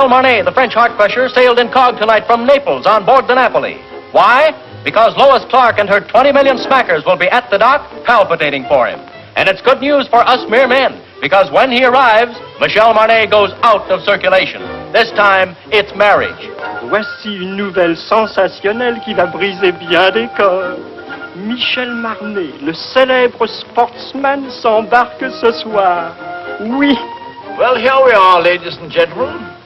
Michel Marnet, the French heart crusher, sailed incog tonight from Naples on board the Napoli. Why? Because Lois Clark and her 20 million smackers will be at the dock palpitating for him. And it's good news for us mere men, because when he arrives, Michel Marnet goes out of circulation. This time, it's marriage. Voici une nouvelle sensationnelle qui va briser bien des corps. Michel Marnet, le célèbre sportsman, s'embarque ce soir. Oui. Well, here we are, ladies and gentlemen.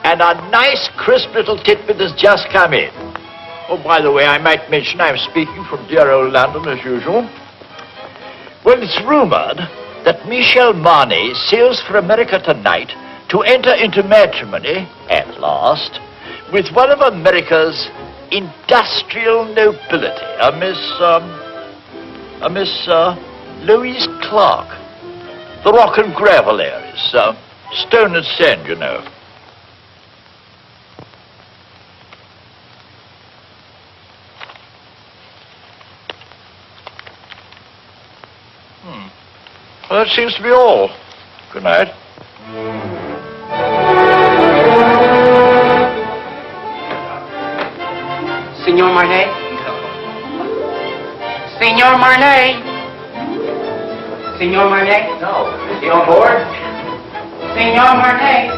And a nice, crisp little tidbit has just come in. Oh, by the way, I might mention I'm speaking from dear old London as usual. Well, it's rumored that Michel Marnet sails for America tonight to enter into matrimony, at last, with one of America's industrial nobility, a Miss Louise Clark. The rock and gravel areas, stone and sand, you know. Well, that seems to be all. Good night. Signor Marnet? Signor Marnet? Signor Marnet? No. Is he on board? Signor Marnet?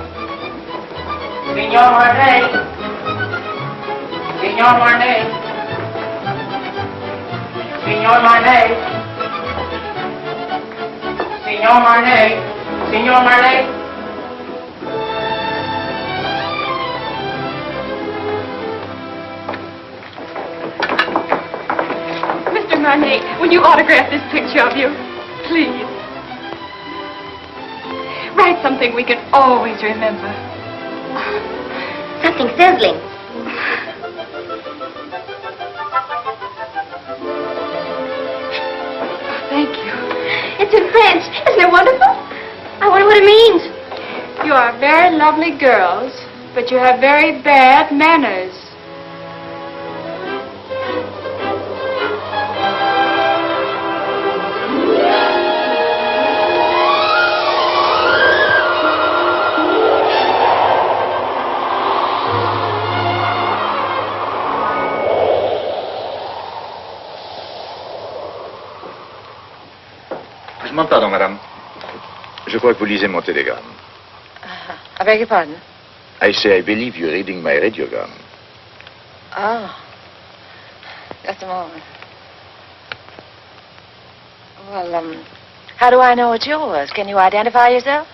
Signor Marnet? Signor Marnet? Signor Marnet? Signor Marnet? Signor Marnet? Mr. Marnet, will you autograph this picture of you? Please. Write something we can always remember. Something sizzling. Thank you. It's in French. Isn't it wonderful? I wonder what it means. You are very lovely girls, but you have very bad manners. Pardon, madame. Je crois que vous lisez mon télégramme. I beg your pardon? I say I believe you're reading my radiogram. Oh. Just a moment. Well, how do I know it's yours? Can you identify yourself?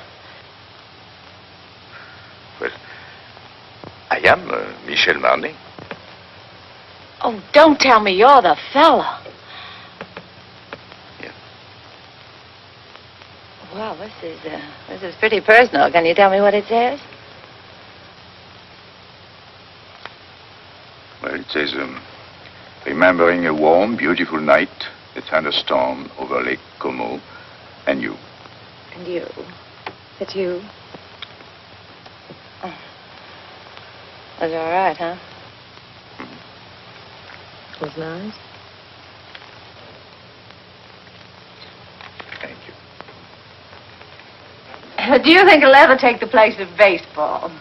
Well, I am Michel Marnet. Oh, don't tell me you're the fella. Well, this is pretty personal. Can you tell me what it says? Well, it says, remembering a warm, beautiful night, a thunderstorm over Lake Como, and you. And you. It's you. Oh. That's all right, huh? Mm-hmm. It was nice. Thank you. Do you think it'll ever take the place of baseball?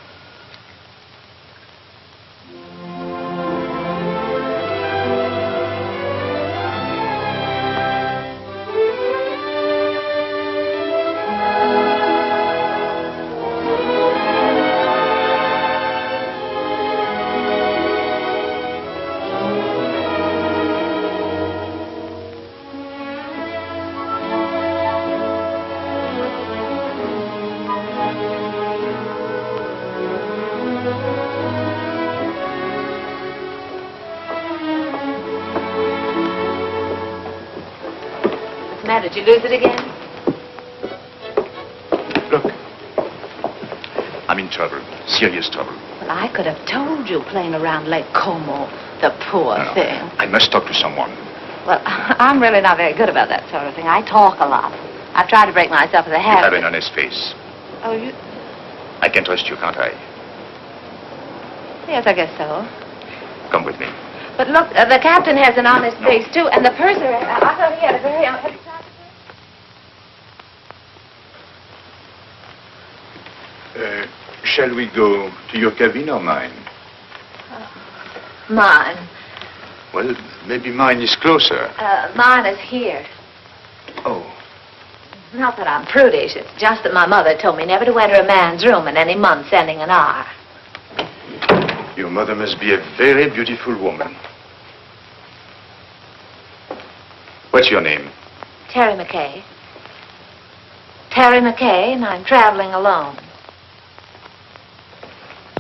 Did you lose it again? Look. I'm in trouble. Serious trouble. Well, I could have told you playing around Lake Como. The poor thing. I must talk to someone. Well, I'm really not very good about that sort of thing. I talk a lot. I've tried to break myself of the habit. You have an honest face. Oh, you... I can trust you, can't I? Yes, I guess so. Come with me. But look, the captain has an honest face, too, and the purser... I thought he had a very... Shall we go to your cabin or mine? Mine. Well, maybe mine is closer. Mine is here. Oh. Not that I'm prudish. It's just that my mother told me never to enter a man's room in any month ending in R. Your mother must be a very beautiful woman. What's your name? Terry McKay. Terry McKay, and I'm traveling alone.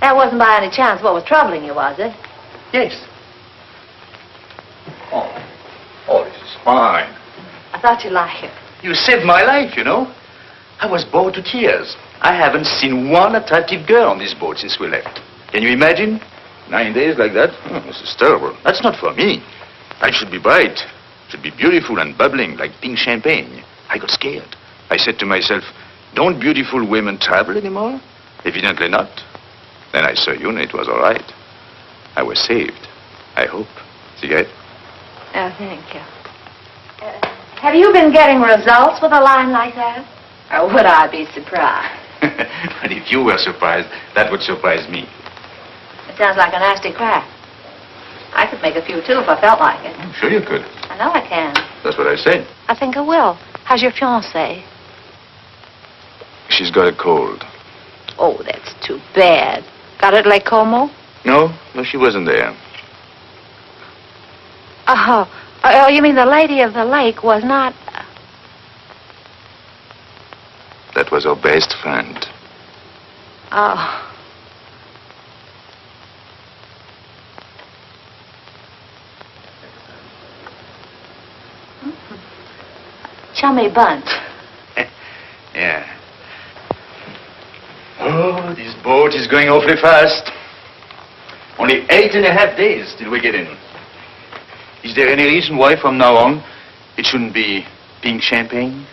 That wasn't by any chance what was troubling you, was it? Yes. Oh, this is fine. I thought you'd like it. You saved my life, you know. I was bored to tears. I haven't seen one attractive girl on this boat since we left. Can you imagine? 9 days like that? This is terrible. That's not for me. I should be bright. Should be beautiful and bubbling like pink champagne. I got scared. I said to myself, don't beautiful women travel anymore? Evidently not. Then I saw you and it was all right. I was saved. I hope. Cigarette? Oh, thank you. Have you been getting results with a line like that? Or would I be surprised? And if you were surprised, that would surprise me. It sounds like a nasty crack. I could make a few, too, if I felt like it. I'm sure you could. I know I can. That's what I said. I think I will. How's your fiancée? She's got a cold. Oh, that's too bad. Got it like Como? No, she wasn't there. Oh, you mean the lady of the lake was not... That was her best friend. Oh. Chummy bunch. Yeah. Oh, this boat is going awfully fast. Only 8.5 days till we get in. Is there any reason why from now on it shouldn't be pink champagne?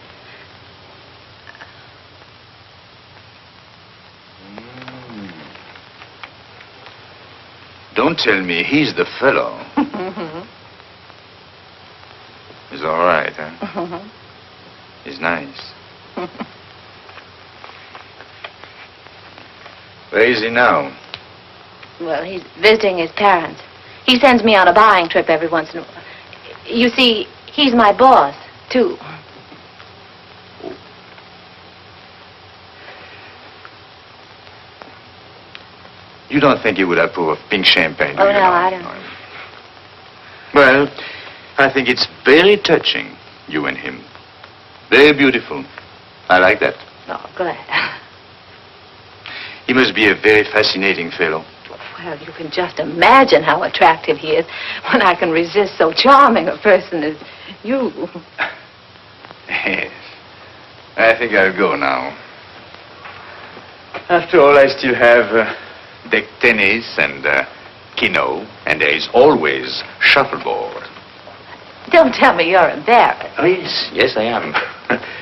Don't tell me he's the fellow. He's all right, huh? He's nice. Where is he now? Well, he's visiting his parents. He sends me on a buying trip every once in a while. You see, he's my boss, too. You don't think he would approve of pink champagne, do Oh, you? no, I don't. Well, I think it's very touching, you and him. Very beautiful. I like that. Oh, glad. He must be a very fascinating fellow. Well, you can just imagine how attractive he is when I can resist so charming a person as you. Yes. I think I'll go now. After all, I still have deck tennis and keno, and there is always shuffleboard. Don't tell me you're embarrassed. Oh, yes, I am.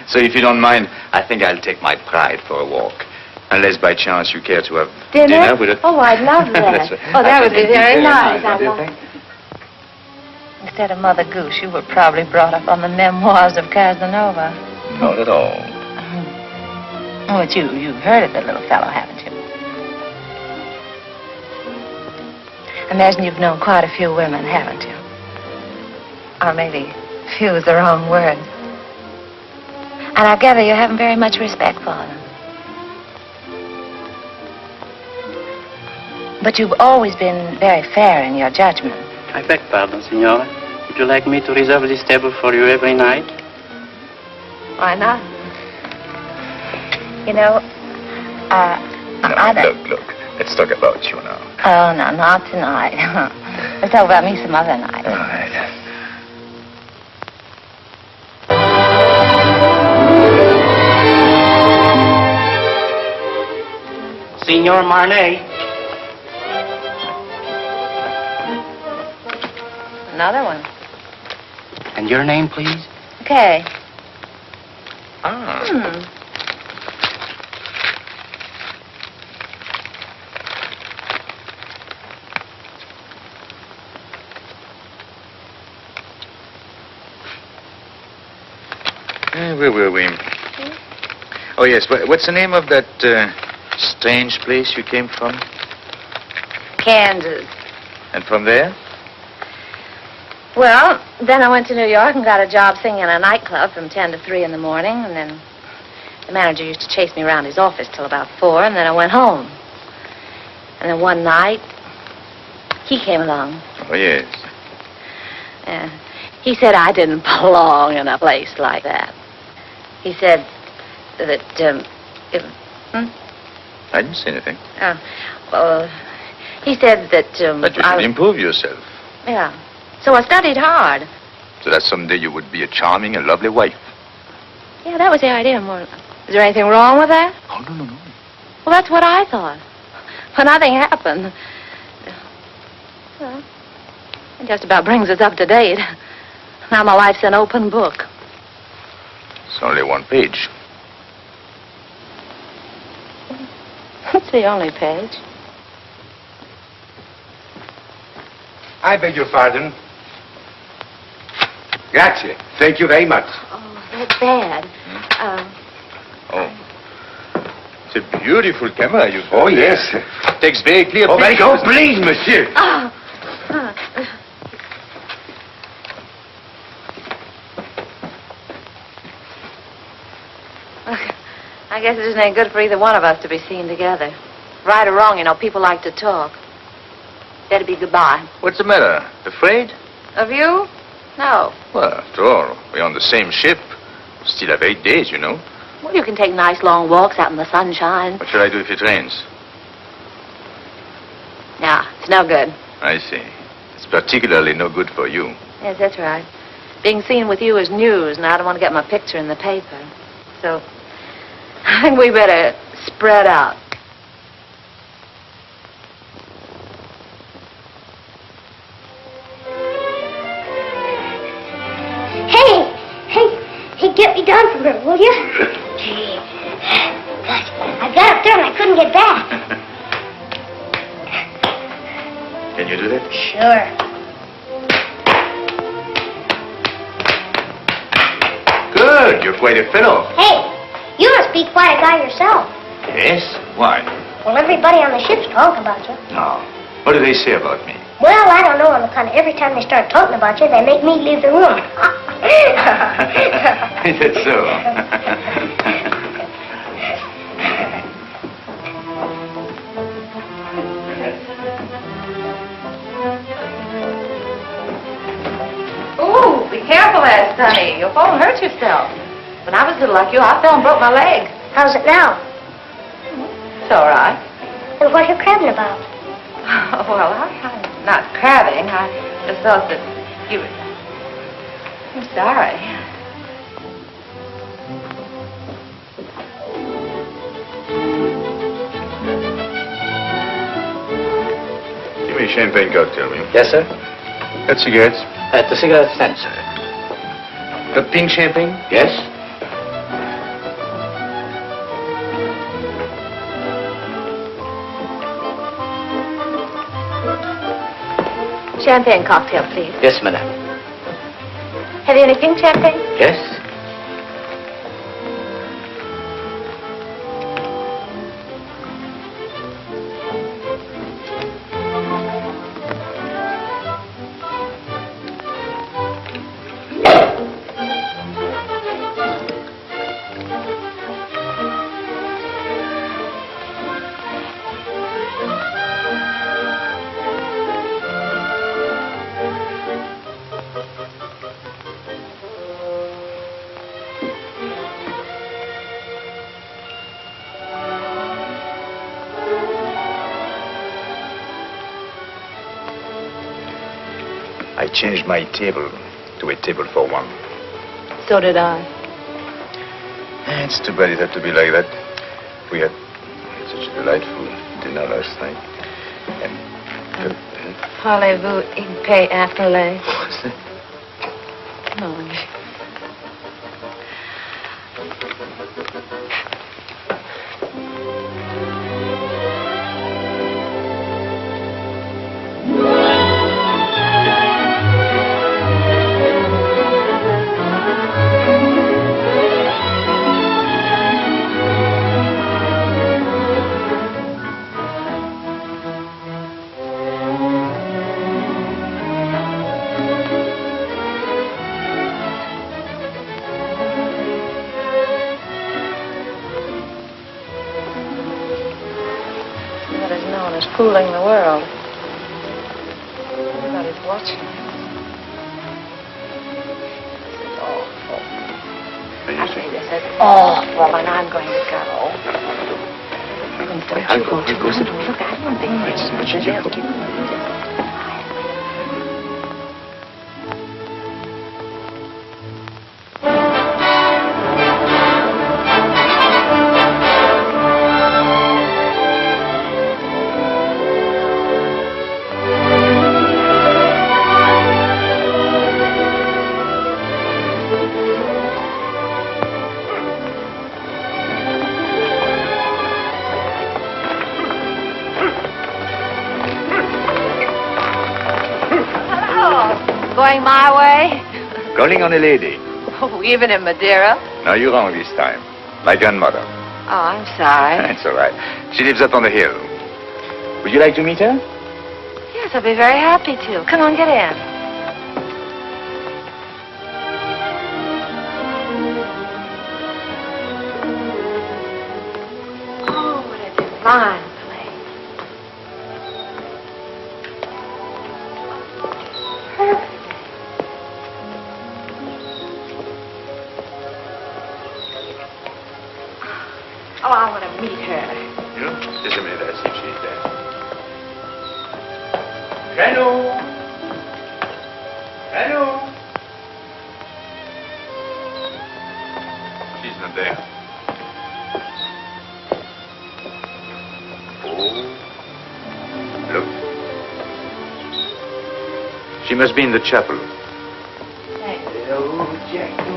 So if you don't mind, I think I'll take my pride for a walk. Unless by chance you care to have dinner with it. Oh, I'd love that. Oh, that would be very nice. What do you think? Instead of Mother Goose, you were probably brought up on the memoirs of Casanova. Not at all. Oh, but you've heard of the little fellow, haven't you? Imagine you've known quite a few women, haven't you? Or maybe few is the wrong word. And I gather you haven't very much respect for them. But you've always been very fair in your judgment. I beg pardon, signora. Would you like me to reserve this table for you every night? Why not? You know, I don't... Look. Let's talk about you now. Oh, no, not tonight. Let's talk about me some other night. All right. Signor Marnay. Another one. And your name, please? Okay. Ah. Where were we? Oh, yes. What's the name of that Strange place you came from? Kansas. And from there? Well, then I went to New York and got a job singing in a nightclub from 10 to 3 in the morning, and then the manager used to chase me around his office till about 4, and then I went home. And then one night, he came along. Oh, yes. Yeah. He said I didn't belong in a place like that. He said that, I didn't say anything. Well, he said that, That you should improve yourself. Yeah. So I studied hard. So that someday you would be a charming and lovely wife. Yeah, that was the idea. More. Is there anything wrong with that? Oh, no. Well, that's what I thought. But nothing happened. Well, it just about brings us up to date. Now my life's an open book. It's only one page. It's the only page. I beg your pardon. Grazie. Thank you very much. Oh, that's bad. Oh. It's a beautiful camera you've got. Oh, yes. Takes very clear Oh, pictures. oh, please, monsieur. I guess it isn't any good for either one of us to be seen together. Right or wrong, you know, people like to talk. Better be goodbye. What's the matter? Afraid? Of you? No. Well, after all, we're on the same ship. Still have 8 days, you know. Well, you can take nice long walks out in the sunshine. What shall I do if it rains? Nah, it's no good. I see. It's particularly no good for you. Yes, that's right. Being seen with you is news, and I don't want to get my picture in the paper. So, I think we better spread out. Hey, get me down from here, will you? Gee, I got up there and I couldn't get back. Can you do that? Sure. Good. You're quite a fellow. Hey, you must be quite a guy yourself. Yes? Why? Well, everybody on the ship's talking about you. No. What do they say about me? Well, I don't know on the kind of every time they start talking about you, they make me leave the room. Is that so? Ooh, be careful there, Sonny. You'll fall and hurt yourself. When I was little like you, I fell and broke my leg. How's it now? It's all right. And what are you crabbing about? Well, I'm not crabbing. I just thought that you were... I'm sorry. Give me a champagne cocktail, will you? Yes, sir. Got cigarettes? At the cigarette stand, sir. Got pink champagne? Yes? Champagne cocktail, please. Yes, madame. Have you any pink champagne? Yes? I changed my table to a table for one. So did I. It's too bad it had to be like that. We had such a delightful dinner last night. And... Parlez-vous épais anglais? What's that? No. fooling the world. Everybody's watching us. This is awful. I say this is awful, and I'm going to go. Don't you go too loud. Look, I don't think they'll keep moving. Going my way? Calling on a lady. Oh, even in Madeira? No, you're wrong this time. My grandmother. Oh, I'm sorry. It's all right. She lives up on the hill. Would you like to meet her? Yes, I'll be very happy to. Come on, get in. Oh, what a divine place. Perfect. Oh, I want to meet her. You know, just a minute, I'll see if she's there. Hello. Hello. She's not there. Oh. Look. She must be in the chapel. Hello, Jacko.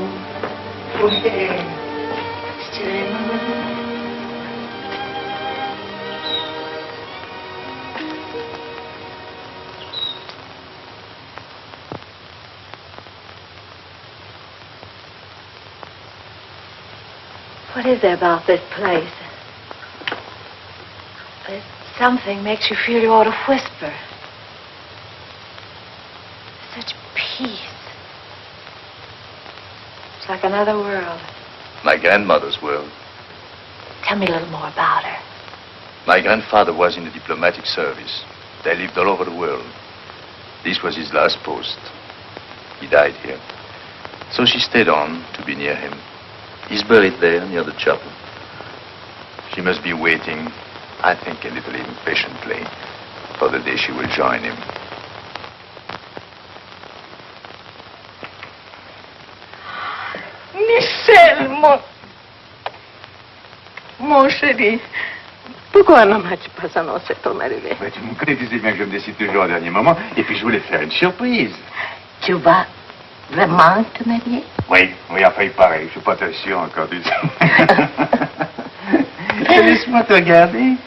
What is there about this place? There's something makes you feel you ought to whisper. Such peace. It's like another world. My grandmother's world. Tell me a little more about her. My grandfather was in the diplomatic service. They lived all over the world. This was his last post. He died here. So she stayed on to be near him. He's buried there near the chapel. She must be waiting, I think, a little impatiently for the day she will join him. Michel, mon chéri, pourquoi ne m'as-tu pas annoncé ton arrivée? Tu me connais, tu sais bien que je me décide toujours au dernier moment. Et puis je voulais faire une surprise. Tu vas vraiment te marier? Oui, enfin il paraît. Je suis pas très sûr encore du tout. Laisse-moi te regarder.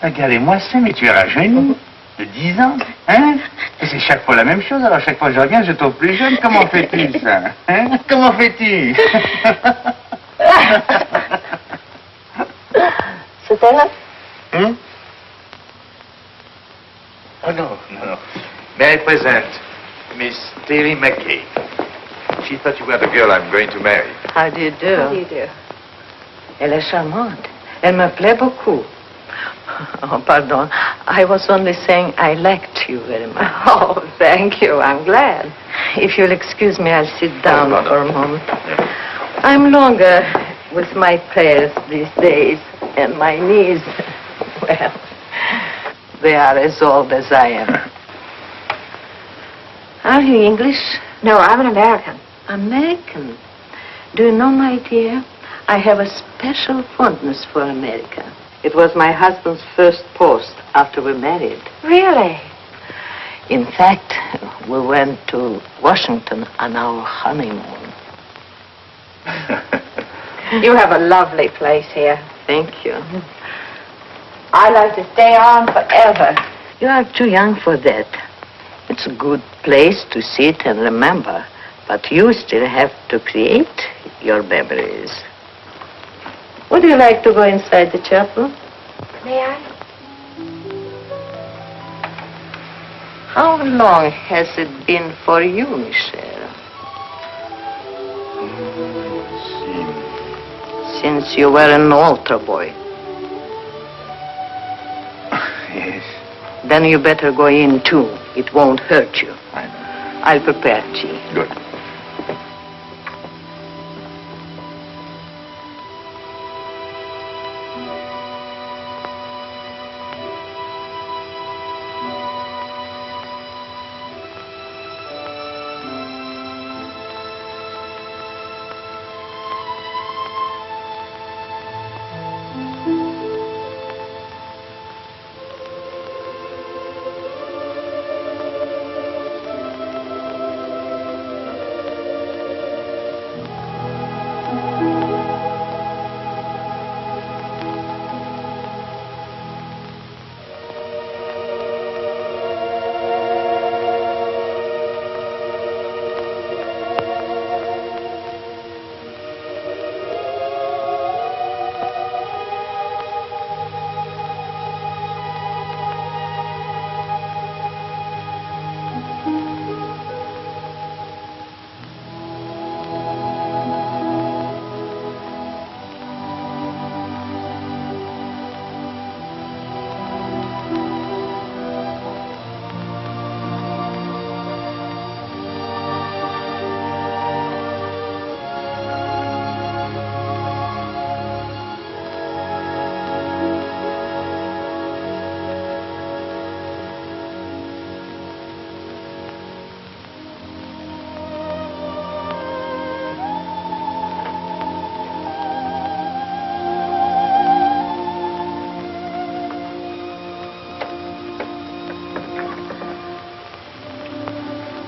Regardez-moi ça, mais tu es rajeuni. De 10 ans, hein? Et c'est chaque fois la même chose. Alors chaque fois que je regarde, je trouve plus jeune. Comment fais-tu ça? Hein? Comment fais-tu? C'est elle? Hein? Oh non. May I present Miss Terry McKay. She thought you were the girl I'm going to marry. How do you do? How do you do? Elle est charmante. Elle me plaît beaucoup. Oh, pardon. I was only saying I liked you very much. Oh, thank you. I'm glad. If you'll excuse me, I'll sit down no, no. for a moment. I'm longer with my prayers these days, and my knees, well, they are as old as I am. Are you English? No, I'm an American. American? Do you know, my dear, I have a special fondness for America. It was my husband's first post after we married. Really? In fact, we went to Washington on our honeymoon. You have a lovely place here. Thank you. I'd like to stay on forever. You are too young for that. It's a good place to sit and remember, but you still have to create your memories. Would you like to go inside the chapel? May I? How long has it been for you, Michel? Since you were an altar boy. Yes. Then you better go in, too. It won't hurt you. I know. I'll prepare tea. Good.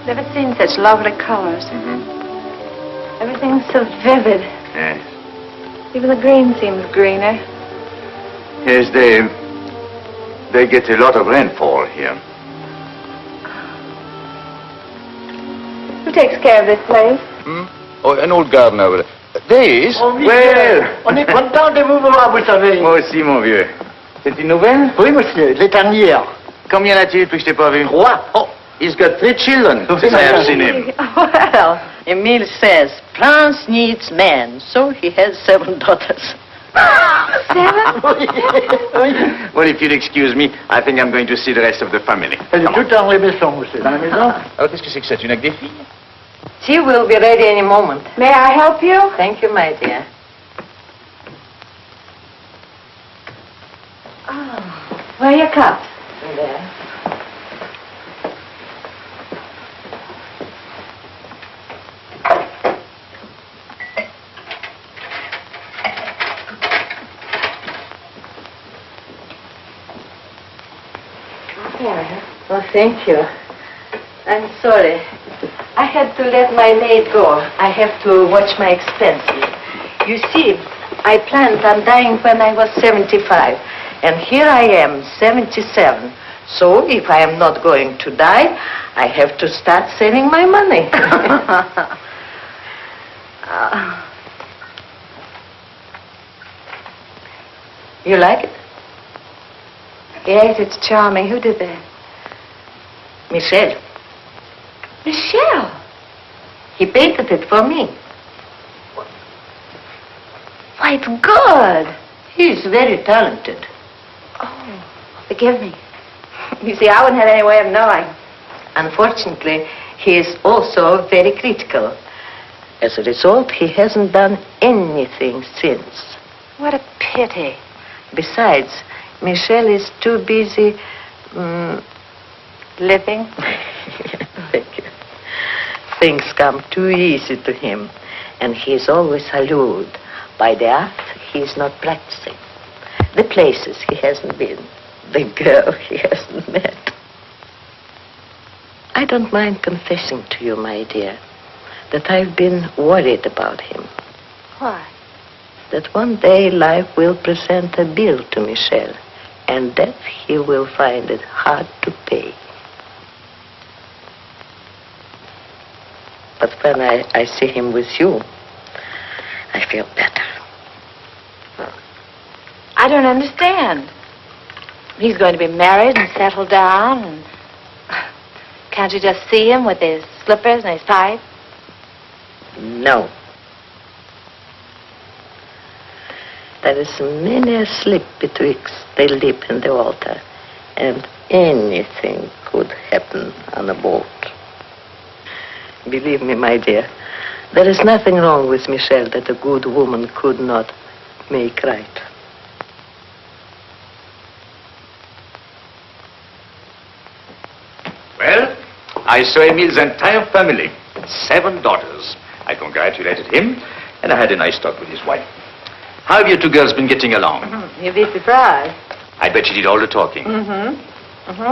Never seen such lovely colors. Everything's so vivid. Yes. Even the green seems greener. Yes, they get a lot of rainfall here. Who takes care of this place? Oh, an old gardener over there. This? Oh, on est content de vous voir, vous savez. Moi aussi, mon vieux. C'est une nouvelle? Oui, monsieur, l'éternière. Combien a-t-il depuis que je t'ai pas vu? 3. Oh, He's got 3 children since I have seen him. Well, Emile says France needs men, so he has 7 daughters. 7? Well, if you'll excuse me, I think I'm going to see the rest of the family. elle est toute dans les maisons, monsieur. Dans la maison? Alors, qu'est-ce que c'est que ça? Tu n'as que des filles? Tea will be ready any moment. May I help you? Thank you, my dear. Where are your cups? There. Oh, thank you. I'm sorry. I had to let my maid go. I have to watch my expenses. You see, I planned on dying when I was 75. And here I am, 77. So if I am not going to die, I have to start saving my money. You like it? Yes, it's charming. Who did that? Michel. Michelle. He painted it for me. Why, it's good. He's very talented. Oh, forgive me. You see, I wouldn't have any way of knowing. Unfortunately, he is also very critical. As a result, he hasn't done anything since. What a pity. Besides, Michel is too busy Living? Thank you. Things come too easy to him, and he is always allured by the art he is not practicing, the places he hasn't been, the girl he hasn't met. I don't mind confessing to you, my dear, that I've been worried about him. Why? That one day life will present a bill to Michel, and that he will find it hard to pay. But when I see him with you, I feel better. I don't understand. He's going to be married and settled down, and can't you just see him with his slippers and his pipe? No. There is many a slip betwixt the lip and the altar, and anything could happen on a boat. Believe me, my dear, there is nothing wrong with Michelle that a good woman could not make right. Well, I saw Emile's entire family, 7 daughters. I congratulated him, and I had a nice talk with his wife. How have you two girls been getting along? You'd be surprised. I bet she did all the talking.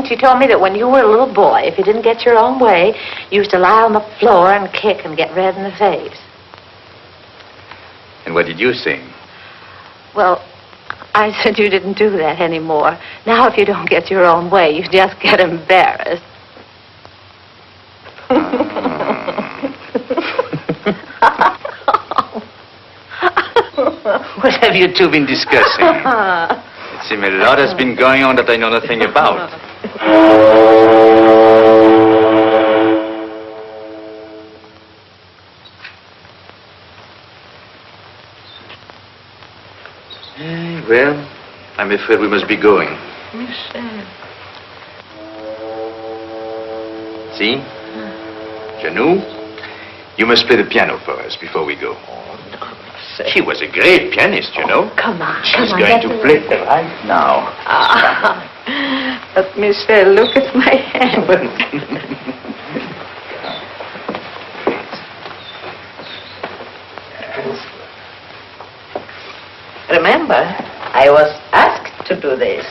She told me that when you were a little boy, if you didn't get your own way, you used to lie on the floor and kick and get red in the face. And what did you sing? Well, I said you didn't do that anymore. Now, if you don't get your own way, you just get embarrassed. What have you two been discussing? It seems a lot has been going on that I know nothing about. Well, I'm afraid we must be going. Michelle. See? Janou, you must play the piano for us before we go. She was a great pianist, you know. Come on, She's come on. going to play right now. But Michelle, look at my hand. Remember, I was asked to do this.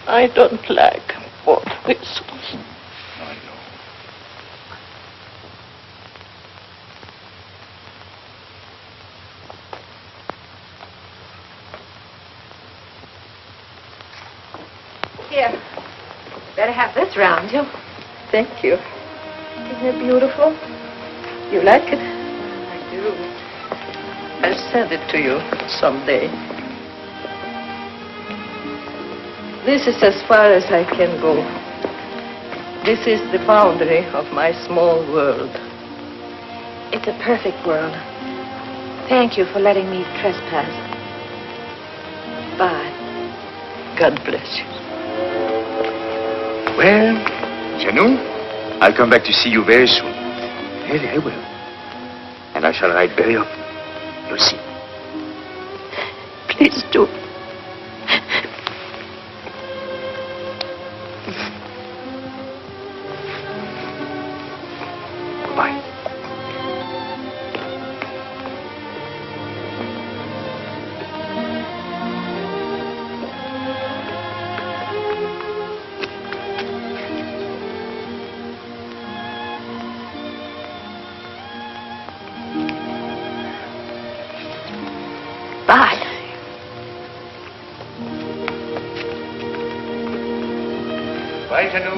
I don't like both whistles. I know. Here. Better have this round you. Thank you. Isn't it beautiful? You like it? I do. I'll send it to you someday. This is as far as I can go. This is the boundary of my small world. It's a perfect world. Thank you for letting me trespass. Bye. God bless you. Well, Janou, I'll come back to see you very soon. Really, I will. And I shall write very often. You'll see. Please do. Goodbye. Bye. Bye, Janou.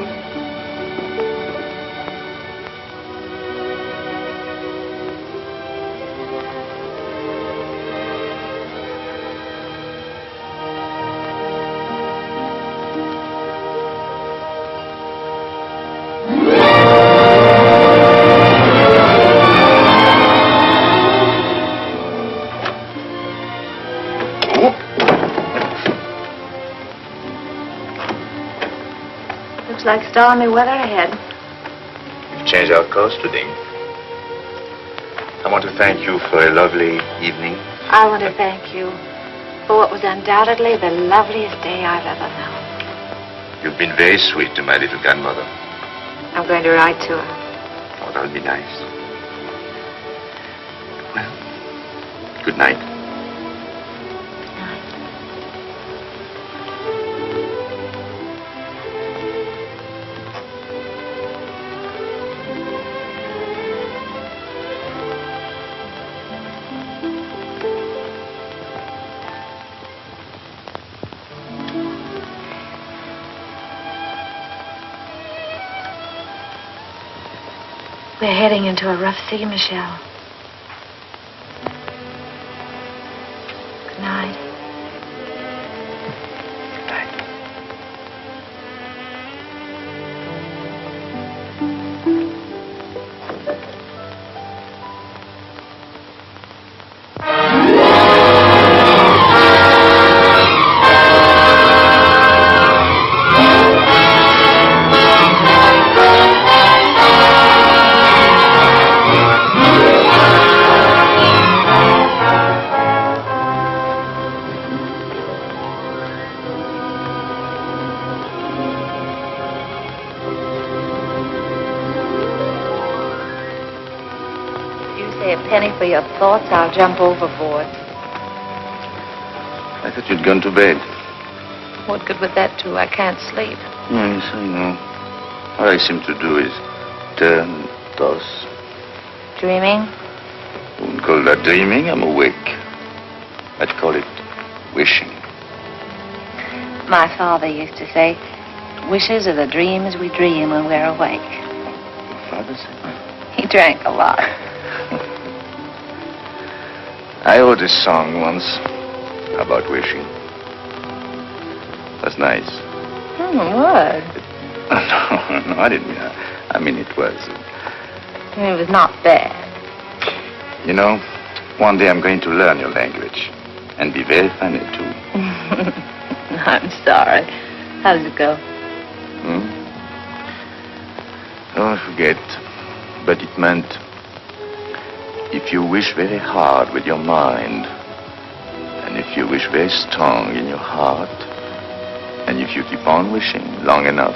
Looks like stormy weather ahead. We've changed our course today. I want to thank you for a lovely evening. I want to thank you for what was undoubtedly the loveliest day I've ever known. You've been very sweet to my little grandmother. I'm going to write to her. Oh, that'll be nice. Well, good night. We're heading into a rough sea, Michelle. Good night. A penny for your thoughts, I'll jump overboard. I thought you'd gone to bed. What good would that do? I can't sleep. Yes, I know. All I seem to do is turn, toss. Dreaming? I wouldn't call that dreaming. I'm awake. I'd call it wishing. My father used to say, wishes are the dreams we dream when we're awake. Your father said that? He drank a lot. I wrote a song once about wishing. That's nice. What? No, I didn't mean that. I mean, it was. It was not bad. You know, one day I'm going to learn your language and be very funny, too. I'm sorry. How does it go? Oh, I forget. But it meant, if you wish very hard with your mind, and if you wish very strong in your heart, and if you keep on wishing long enough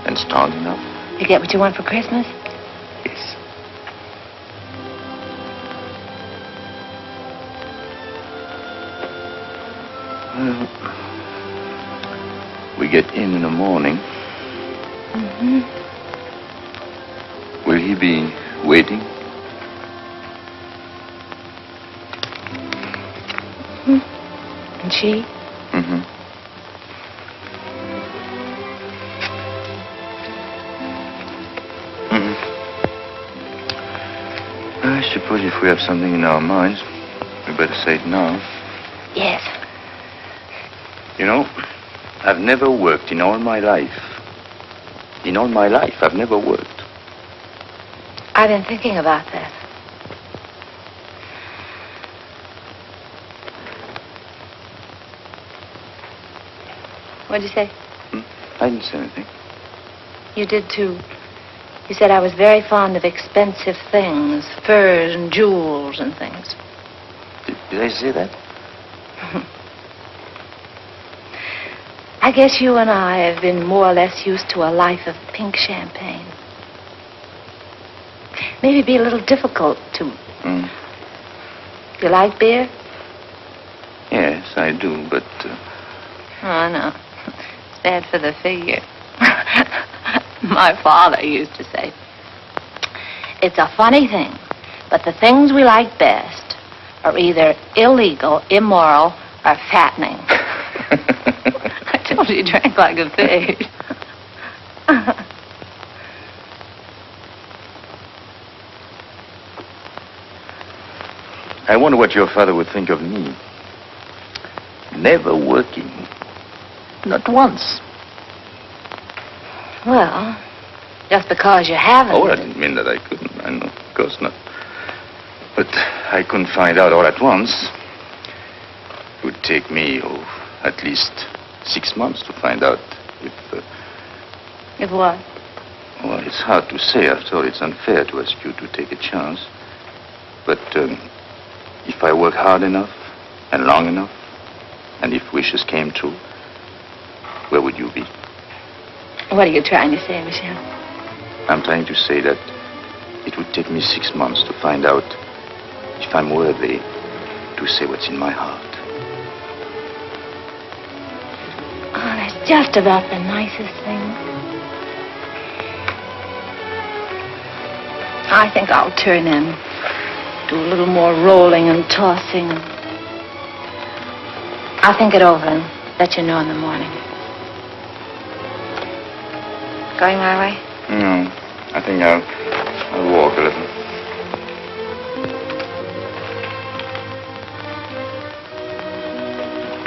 and strong enough. You get what you want for Christmas? Yes. Well, we get in the morning. Will he be waiting? And she? I suppose if we have something in our minds, we better say it now. Yes. You know, I've never worked in all my life. In all my life, I've never worked. I've been thinking about that. What'd you say? I didn't say anything. You did, too. You said I was very fond of expensive things, furs and jewels and things. Did I say that? I guess you and I have been more or less used to a life of pink champagne. Maybe be a little difficult to... You like beer? Yes, I do, but... Oh, no. It's bad for the figure. My father used to say, it's a funny thing, but the things we like best are either illegal, immoral, or fattening. I told you he drank like a pig. I wonder what your father would think of me. Never working. Not once. Well, just because you haven't. Oh, I didn't mean that I couldn't. I know, of course not. But I couldn't find out all at once. It would take me, at least 6 months to find out if... If what? Well, it's hard to say. After all, it's unfair to ask you to take a chance. But if I work hard enough and long enough, and if wishes came true, where would you be? What are you trying to say, Michel? I'm trying to say that it would take me 6 months to find out if I'm worthy to say what's in my heart. Oh, that's just about the nicest thing. I think I'll turn in. Do a little more rolling and tossing. I'll think it over and let you know in the morning. Going my way? No, I think I'll walk a little.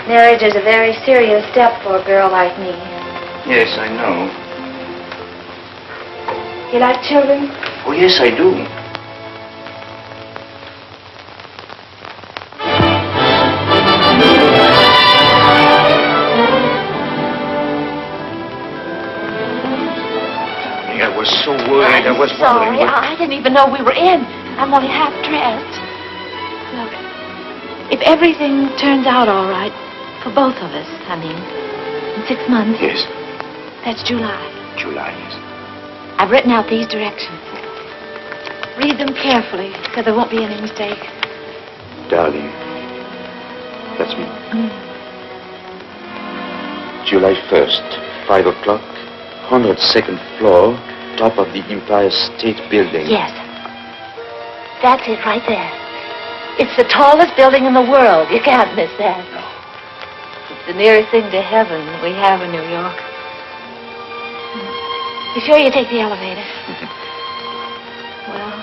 Marriage is a very serious step for a girl like me. Yes, I know. You like children? Oh, yes, I do. I was so worried. I was sorry. wondering... I didn't even know we were in. I'm only half dressed. Look, if everything turns out all right, for both of us, I mean, in 6 months. Yes. That's July. July, yes. I've written out these directions. Read them carefully, so there won't be any mistake. Darling, that's me. July 1st, 5 o'clock, 102nd floor, top of the Empire State Building. Yes. That's it right there. It's the tallest building in the world. You can't miss that. No. It's the nearest thing to heaven we have in New York. You sure you take the elevator? Well,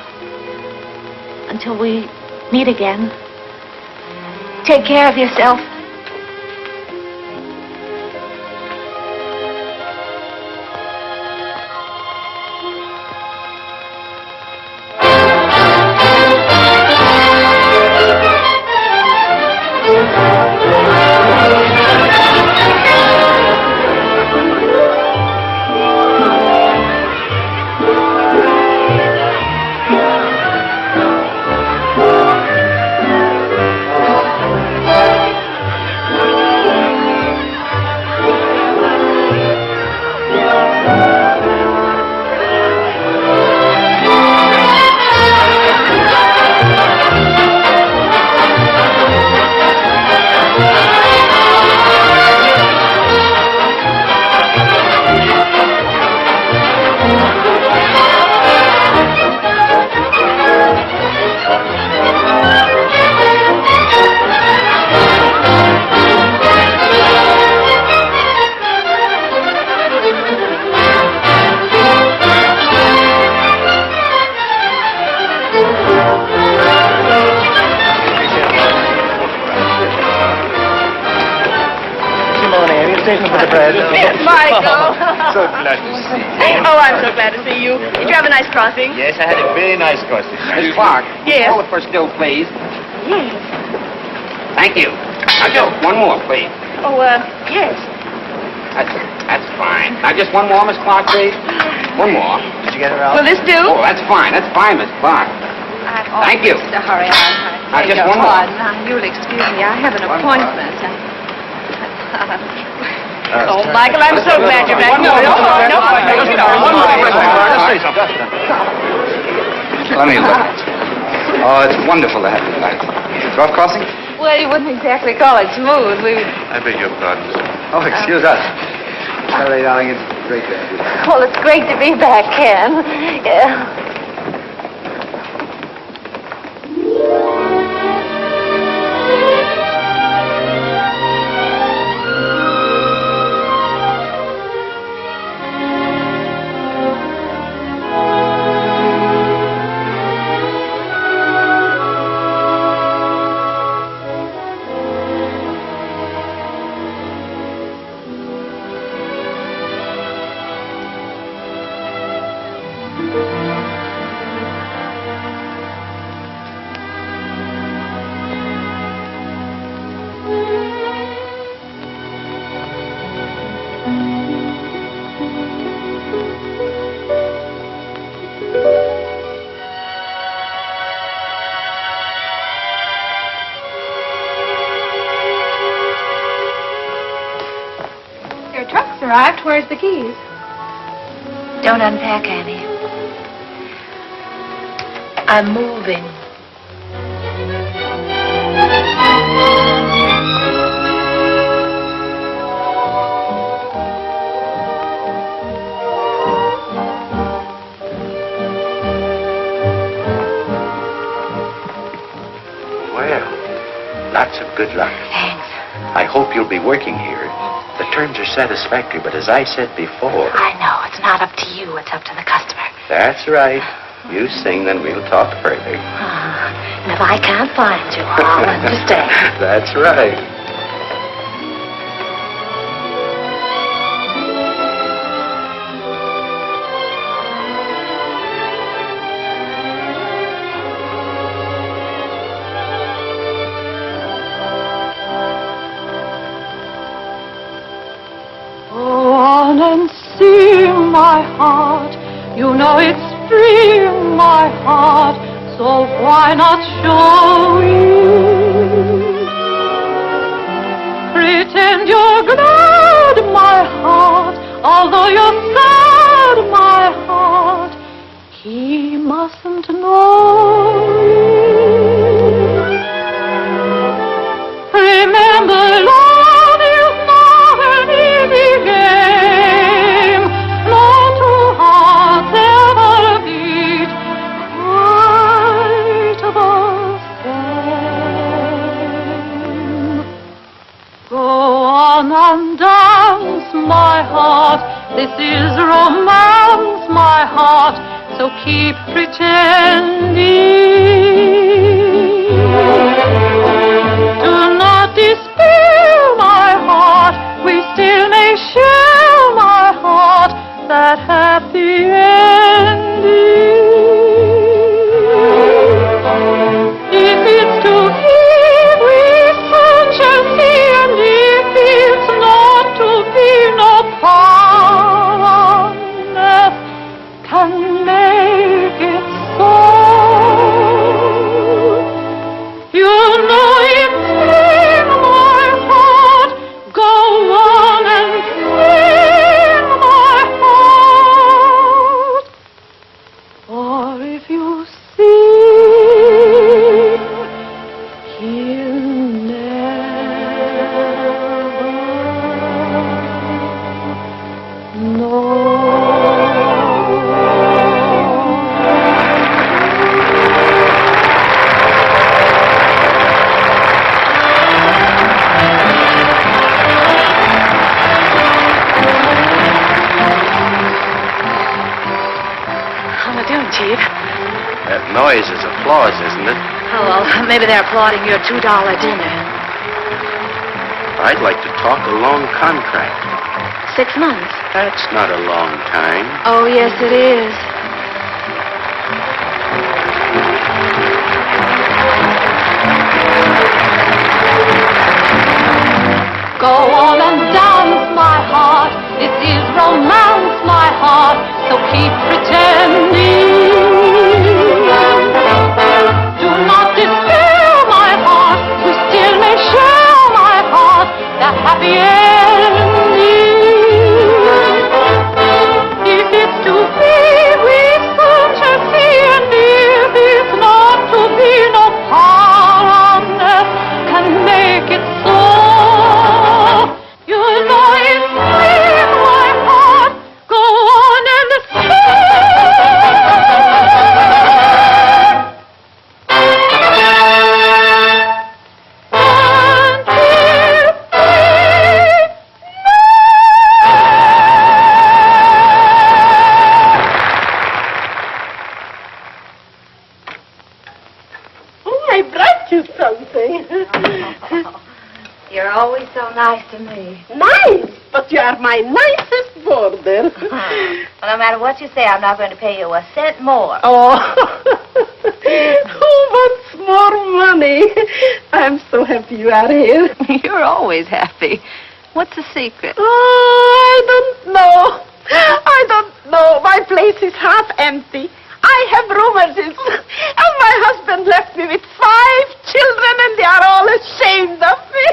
until we meet again, take care of yourself. Michael. So glad to see you. Oh, I'm so glad to see you. Did you have a nice crossing? Yes, I had a very nice crossing. Miss Clark, Yes. call it for still, please. Yes. Thank you. Now, Joe, one more, please. Oh, yes. That's fine. Now, just one more, Miss Clark, please. One more. Did you get it out? Will this do? Oh, that's fine. That's fine, Miss Clark. Thank you. To hurry. Now, just one more. Now, you'll excuse me. I have an appointment. Oh, Michael, I'm so glad you're back. No. Let me look. Oh, it's wonderful to have you back. Rough crossing? Well, you wouldn't exactly call it smooth. I beg your pardon. Oh, excuse us. Saturday, darling, it's great to have you. Well, it's great to be back, Ken. Yeah. Arrived. Where's the keys? Don't unpack, Annie. I'm moving. Well, lots of good luck. Thanks. I hope you'll be working here. The terms are satisfactory, but as I said before... I know. It's not up to you. It's up to the customer. That's right. You sing, then we'll talk further. And if I can't find you, I'll understand. That's right. And see my heart, you know it's free, my heart, so why not show it? Pretend you're glad, my heart, although you're sad, my heart, he mustn't know it. Remember, love is not an easy game. No two hearts ever beat quite the same. Go on and dance, my heart. This is romance, my heart. So keep pretending. Do not despair, my heart. We still may share, my heart, that happy ending. If it's to give, we soon shall see, and if it's not to be, no power on earth can make it so. You know it's in my heart. Go on and sing, my heart. Or if you sing, he'll never know. How are you doing, Chief? That noise is applause, isn't it? Oh, well, maybe they're applauding your $2 dinner. I'd like to talk a long contract. 6 months. That's not a long time. Oh, yes, it is. Go on and dance, my heart. romance my heart, so keep pretending. Do not despair, my heart, we still may share, my heart, the happy ending. If it's to be, we soon shall see, and if it's not to be, no power on earth can make it so. You know it's sweet, my heart, go on and I brought you something. You're always so nice to me. Nice, but you are my nicest boarder. Well, no matter what you say, I'm not going to pay you a cent more. Oh, who wants more money? I'm so happy you are here. You're always happy. What's the secret? Oh, I don't know. I don't know. My place is half empty. I have rheumatism, and my husband left me with 5 children, and they are all ashamed of me.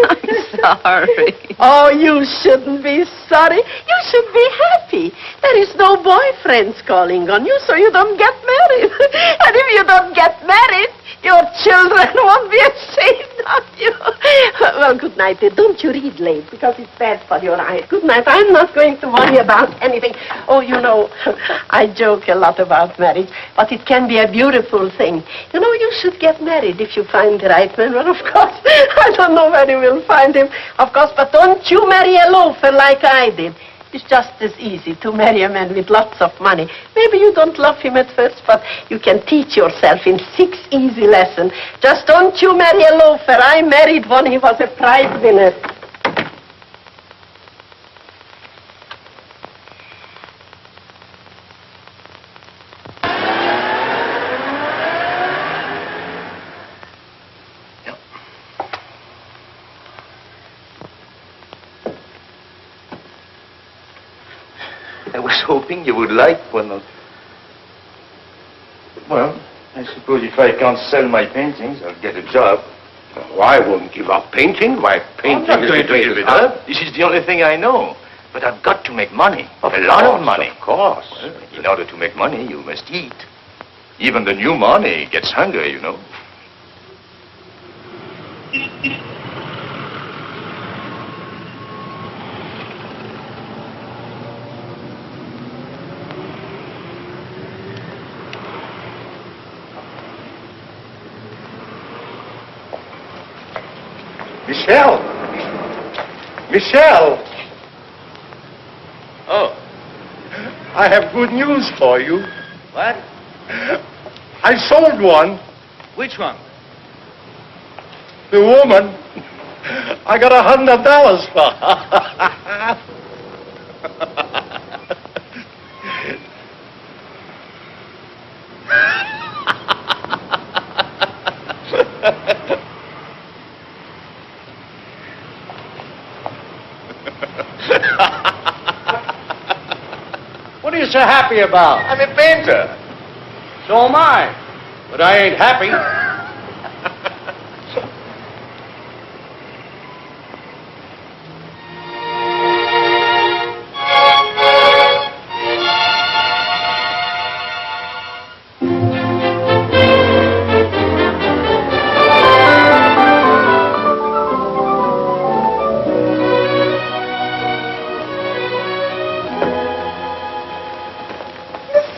I'm sorry. Oh, you shouldn't be sorry. You should be happy. There is no boyfriends calling on you, so you don't get married. And if you don't get married, your children won't be ashamed of you. Well, good night. Don't you read late, because it's bad for your eyes. Good night. I'm not going to worry about anything. Oh, you know, I joke a lot about marriage, but it can be a beautiful thing. You know, you should get married if you find the right man. Well, of course, I don't know where you will find him, of course, but don't you marry a loafer like I did. It's just as easy to marry a man with lots of money. Maybe you don't love him at first, but you can teach yourself in 6 easy lessons. Just don't you marry a loafer. I married one. He was a prize winner. I was hoping you would like one of... Well, I suppose if I can't sell my paintings, I'll get a job. Oh, I won't give up painting. My painting I'm not is going the to give greatest it up. This is the only thing I know. But I've got to make money. A lot of money. Of course. Well, in order to make money, you must eat. Even the new money gets hungry, you know. Michelle! Michelle! Oh. I have good news for you. What? I sold one. Which one? The woman. I got $100 for her. What are you so happy about? I'm a painter. So am I. But I ain't happy.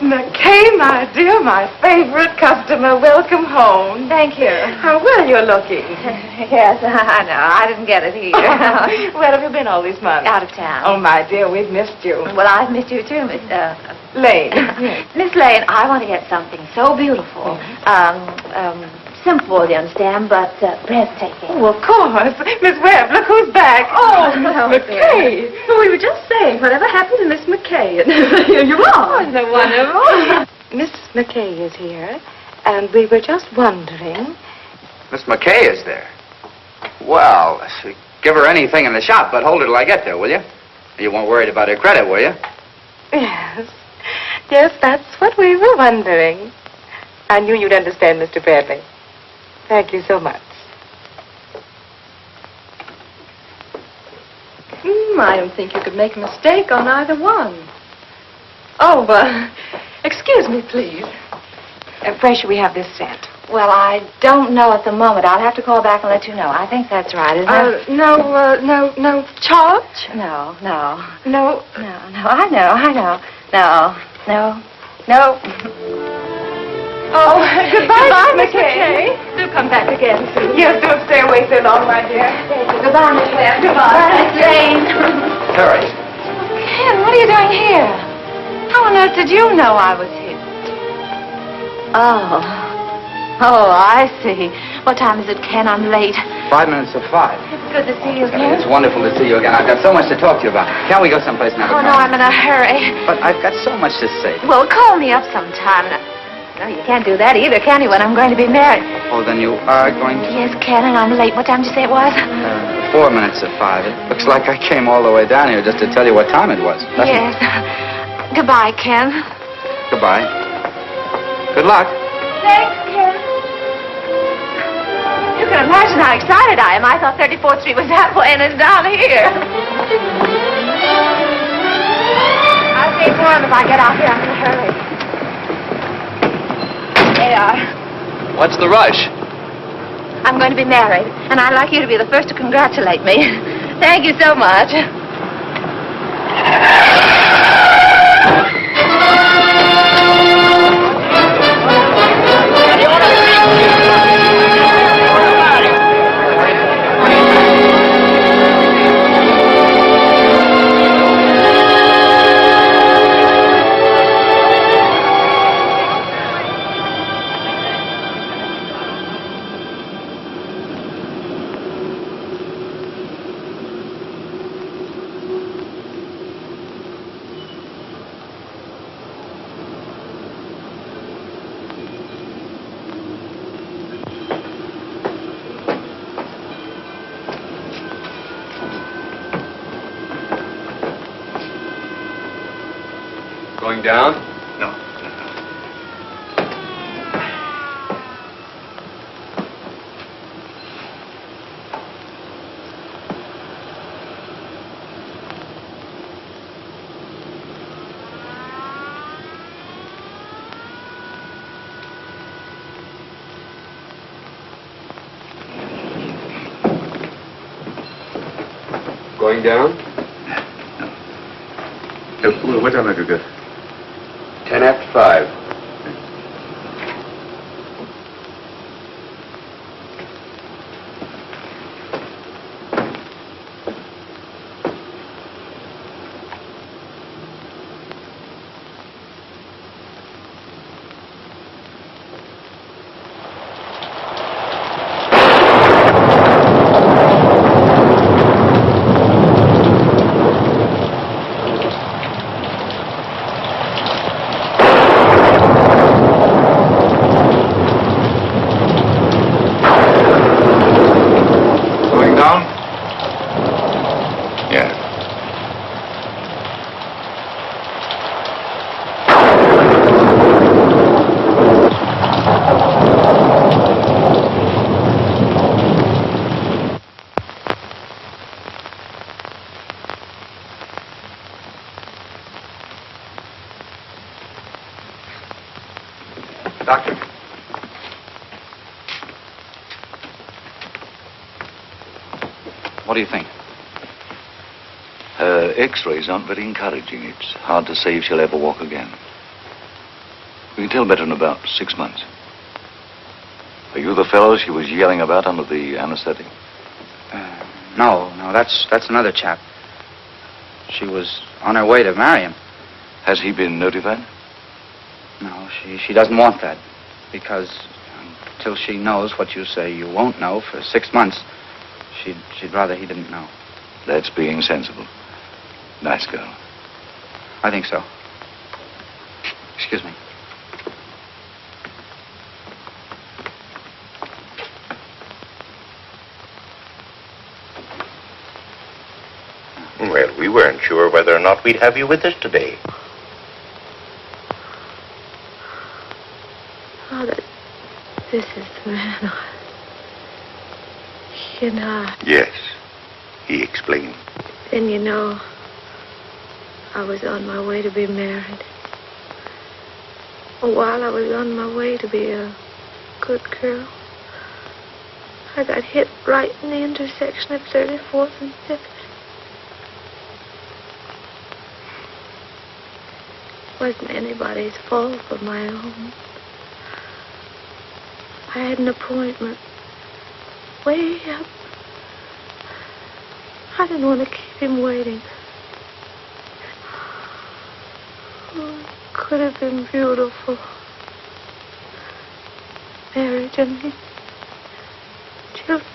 McKay, my dear, my favorite customer. Welcome home. Thank you. How well you're looking. Yes, I know. I didn't get it here. Where have you been all these months? Out of town. Oh, my dear, we've missed you. Well, I've missed you too, Miss Lane. Miss Lane. I want to get something so beautiful. Simple, you understand, but breathtaking. Oh, of course. Miss Webb, look who's back. Oh, Miss McKay. Well, we were just saying, whatever happened to Miss McKay? And here you are. Isn't it wonderful? Miss McKay is here, and we were just wondering. Miss McKay is there. Well, Give her anything in the shop, but hold her till I get there, will you? You weren't worried about her credit, were you? Yes. Yes, that's what we were wondering. I knew you'd understand, Mr. Bradley. Thank you so much. I don't think you could make a mistake on either one. Oh, excuse me, please. Where should we have this sent? Well, I don't know at the moment. I'll have to call back and let you know. I think that's right, isn't it? No charge? No. No. I know. No. Oh, goodbye, Miss McKay. Do come back again, soon. Yes, don't stay away so long, my dear. Thank you. Goodbye, Miss Webb. Goodbye. Miss Lane. Harry. Ken, what are you doing here? How on earth did you know I was here? Oh, I see. What time is it, Ken? I'm late. 5 minutes to 5. It's good to see you again. It's wonderful to see you again. I've got so much to talk to you about. Can't we go someplace now? Oh, no, I'm in a hurry. But I've got so much to say. Well, call me up sometime. No, you can't do that either, can you, when I'm going to be married? Oh, then you are going to... Yes, Ken, and I'm late. What time did you say it was? 4 minutes to 5. It looks like I came all the way down here just to tell you what time it was. Yes. Goodbye, Ken. Goodbye. Good luck. Thanks, Ken. You can imagine how excited I am. I thought 34th Street was that way and it's down here. I'll stay for him if I get out here. I'm in a hurry. They are. What's the rush? I'm going to be married, and I'd like you to be the first to congratulate me. Thank you so much. Going down? No. Going down? What time are you good? 10 after 5. Doctor. What do you think? Her X-rays aren't very encouraging. It's hard to say if she'll ever walk again. We can tell better in about 6 months. Are you the fellow she was yelling about under the anesthetic? No, that's another chap. She was on her way to marry him. Has he been notified? No, she doesn't want that. Because until she knows what you say you won't know for 6 months, she'd rather he didn't know. That's being sensible. Nice girl. I think so. Excuse me. sure whether or not we'd have you with us today. Oh, this is the man. You know. Yes, he explained. Then you know, I was on my way to be married. While I was on my way to be a good girl, I got hit right in the intersection of 34th and 5th. Wasn't anybody's fault but my own. I had an appointment way up. I didn't want to keep him waiting. Oh, it could have been beautiful. Marriage and children.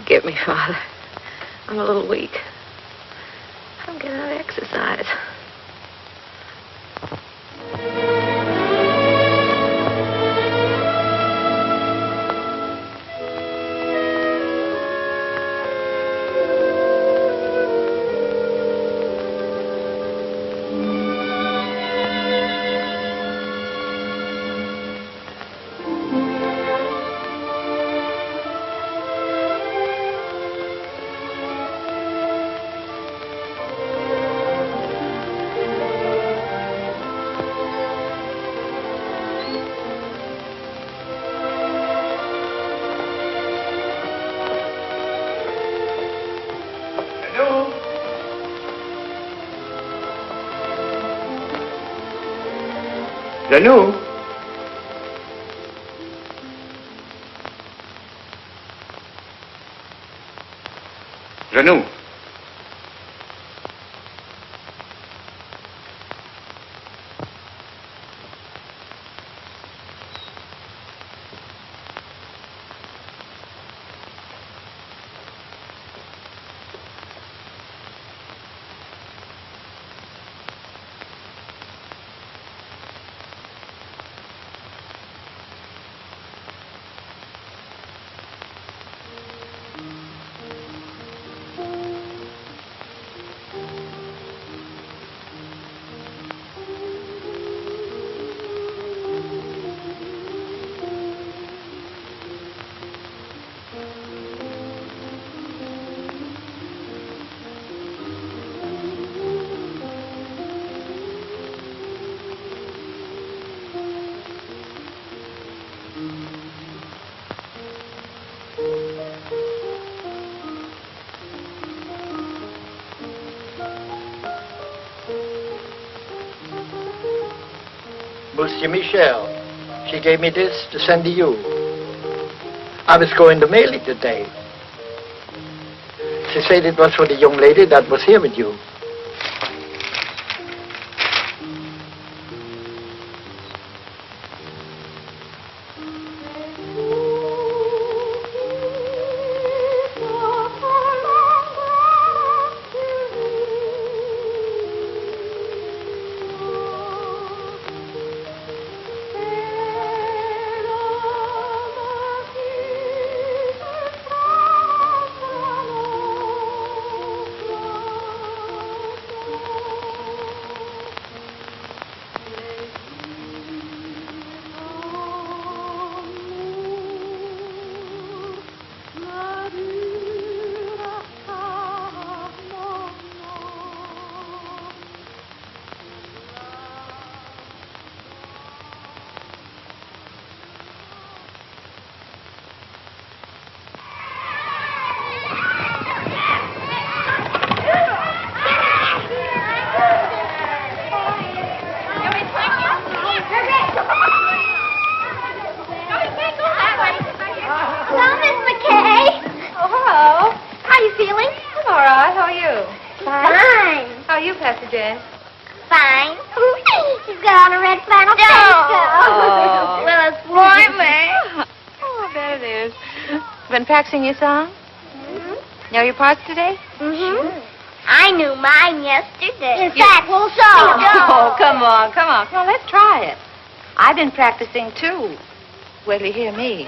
Forgive me, Father. I'm a little weak. I'm getting out of exercise. Janou? Janou? Monsieur Michel, she gave me this to send to you. I was going to mail it today. She said it was for the young lady that was here with you. Fine. He's got on a red flannel Oh. Well, it's warmer. Oh, there it is. Been practicing your song? Know your parts today? Mm-hmm. I knew mine yesterday. In fact, we'll show. Oh, come on. Let's try it. I've been practicing, too. Wait till you hear me.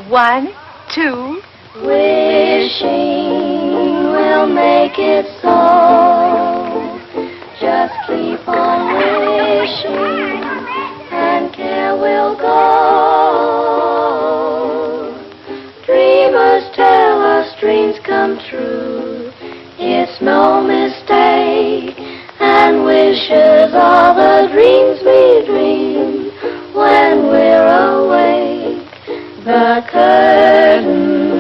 1, 2. Wishing will make it so. Just keep on wishing, and care will go. Dreamers tell us dreams come true. It's no mistake, and wishes are the dreams we dream when we're awake. The curtain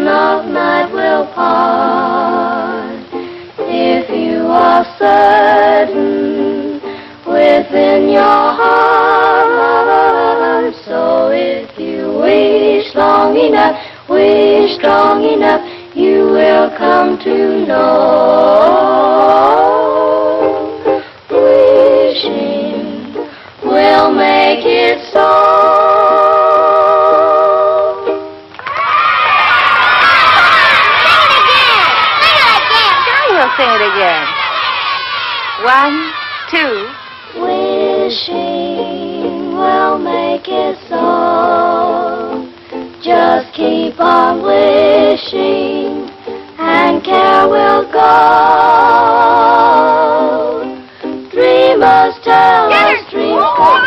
of night will part if you are certain within your heart. So if you wish long enough, you will come to know. Wishing will make it so. Sing it again. 1, 2. Wishing will make it so. Just keep on wishing, and care will go. Dreamers tell us dreams come.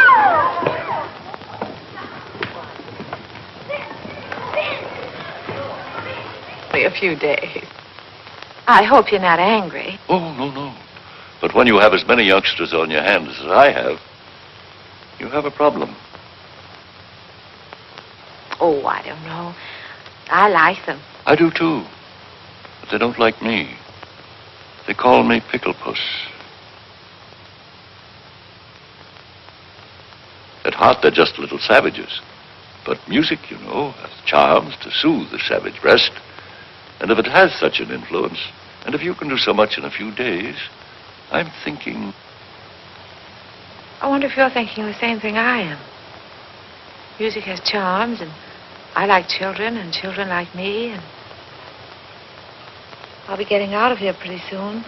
Only a few days. I hope you're not angry. Oh, no. But when you have as many youngsters on your hands as I have, you have a problem. Oh, I don't know. I like them. I do, too. But they don't like me. They call me Pickle Puss. At heart, they're just little savages. But music, you know, has charms to soothe the savage breast. And if it has such an influence, and if you can do so much in a few days, I'm thinking... I wonder if you're thinking the same thing I am. Music has charms, and I like children, and children like me, and I'll be getting out of here pretty soon.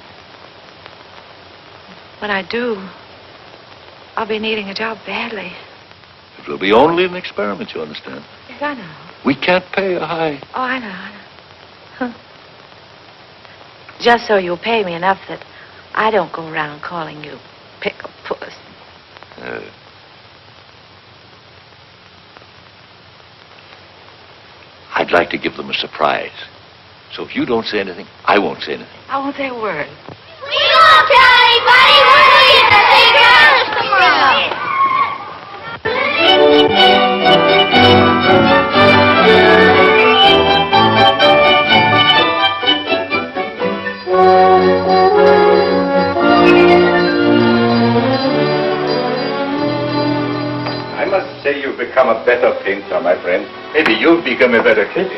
When I do, I'll be needing a job badly. It will be only an experiment, you understand? Yes, I know. We can't pay a high... Oh, I know. Just so you'll pay me enough that I don't go around calling you Pickle Puss. I'd like to give them a surprise. So if you don't say anything, I won't say anything. I won't say a word. We won't tell anybody. We're leaving the big house tomorrow. I must say you've become a better painter, my friend. Maybe you've become a better critic.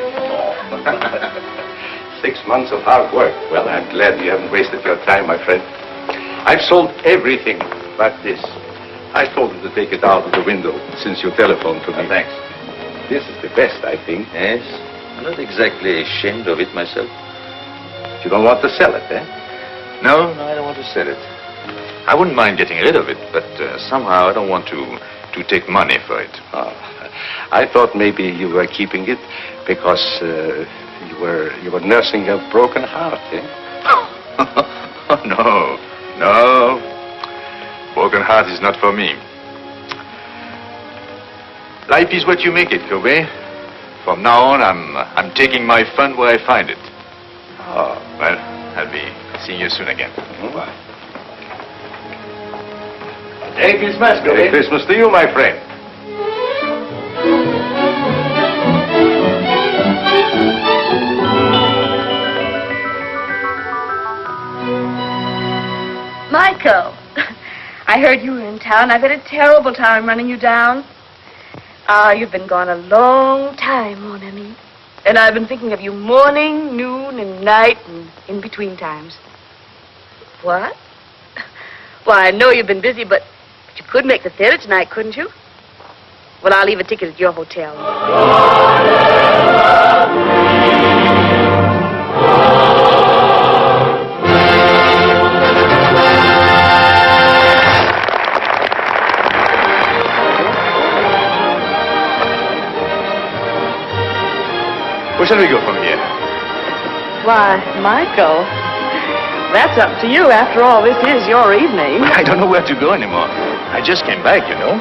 6 months of hard work. Well, I'm glad you haven't wasted your time, my friend. I've sold everything but this. I told him to take it out of the window since you telephoned to me. Thanks. This is the best, I think. Yes, I'm not exactly ashamed of it myself. You don't want to sell it, eh? No, I don't want to sell it. I wouldn't mind getting rid of it, but somehow I don't want to take money for it. Oh, I thought maybe you were keeping it because you were nursing a broken heart, eh? No. Broken heart is not for me. Life is what you make it, Kobe. From now on, I'm taking my fun where I find it. Oh. Well, I'll be seeing you soon again. Bye. Merry Christmas, Kobe. Merry Christmas to you, my friend. Michael, I heard you were in town. I've had a terrible time running you down. You've been gone a long time, mon ami. And I've been thinking of you morning, noon, and night, and in between times. What? Well, I know you've been busy, but you could make the theater tonight, couldn't you? Well, I'll leave a ticket at your hotel. Where shall we go from here? Why, Michael, that's up to you. After all, this is your evening. I don't know where to go anymore. I just came back, you know.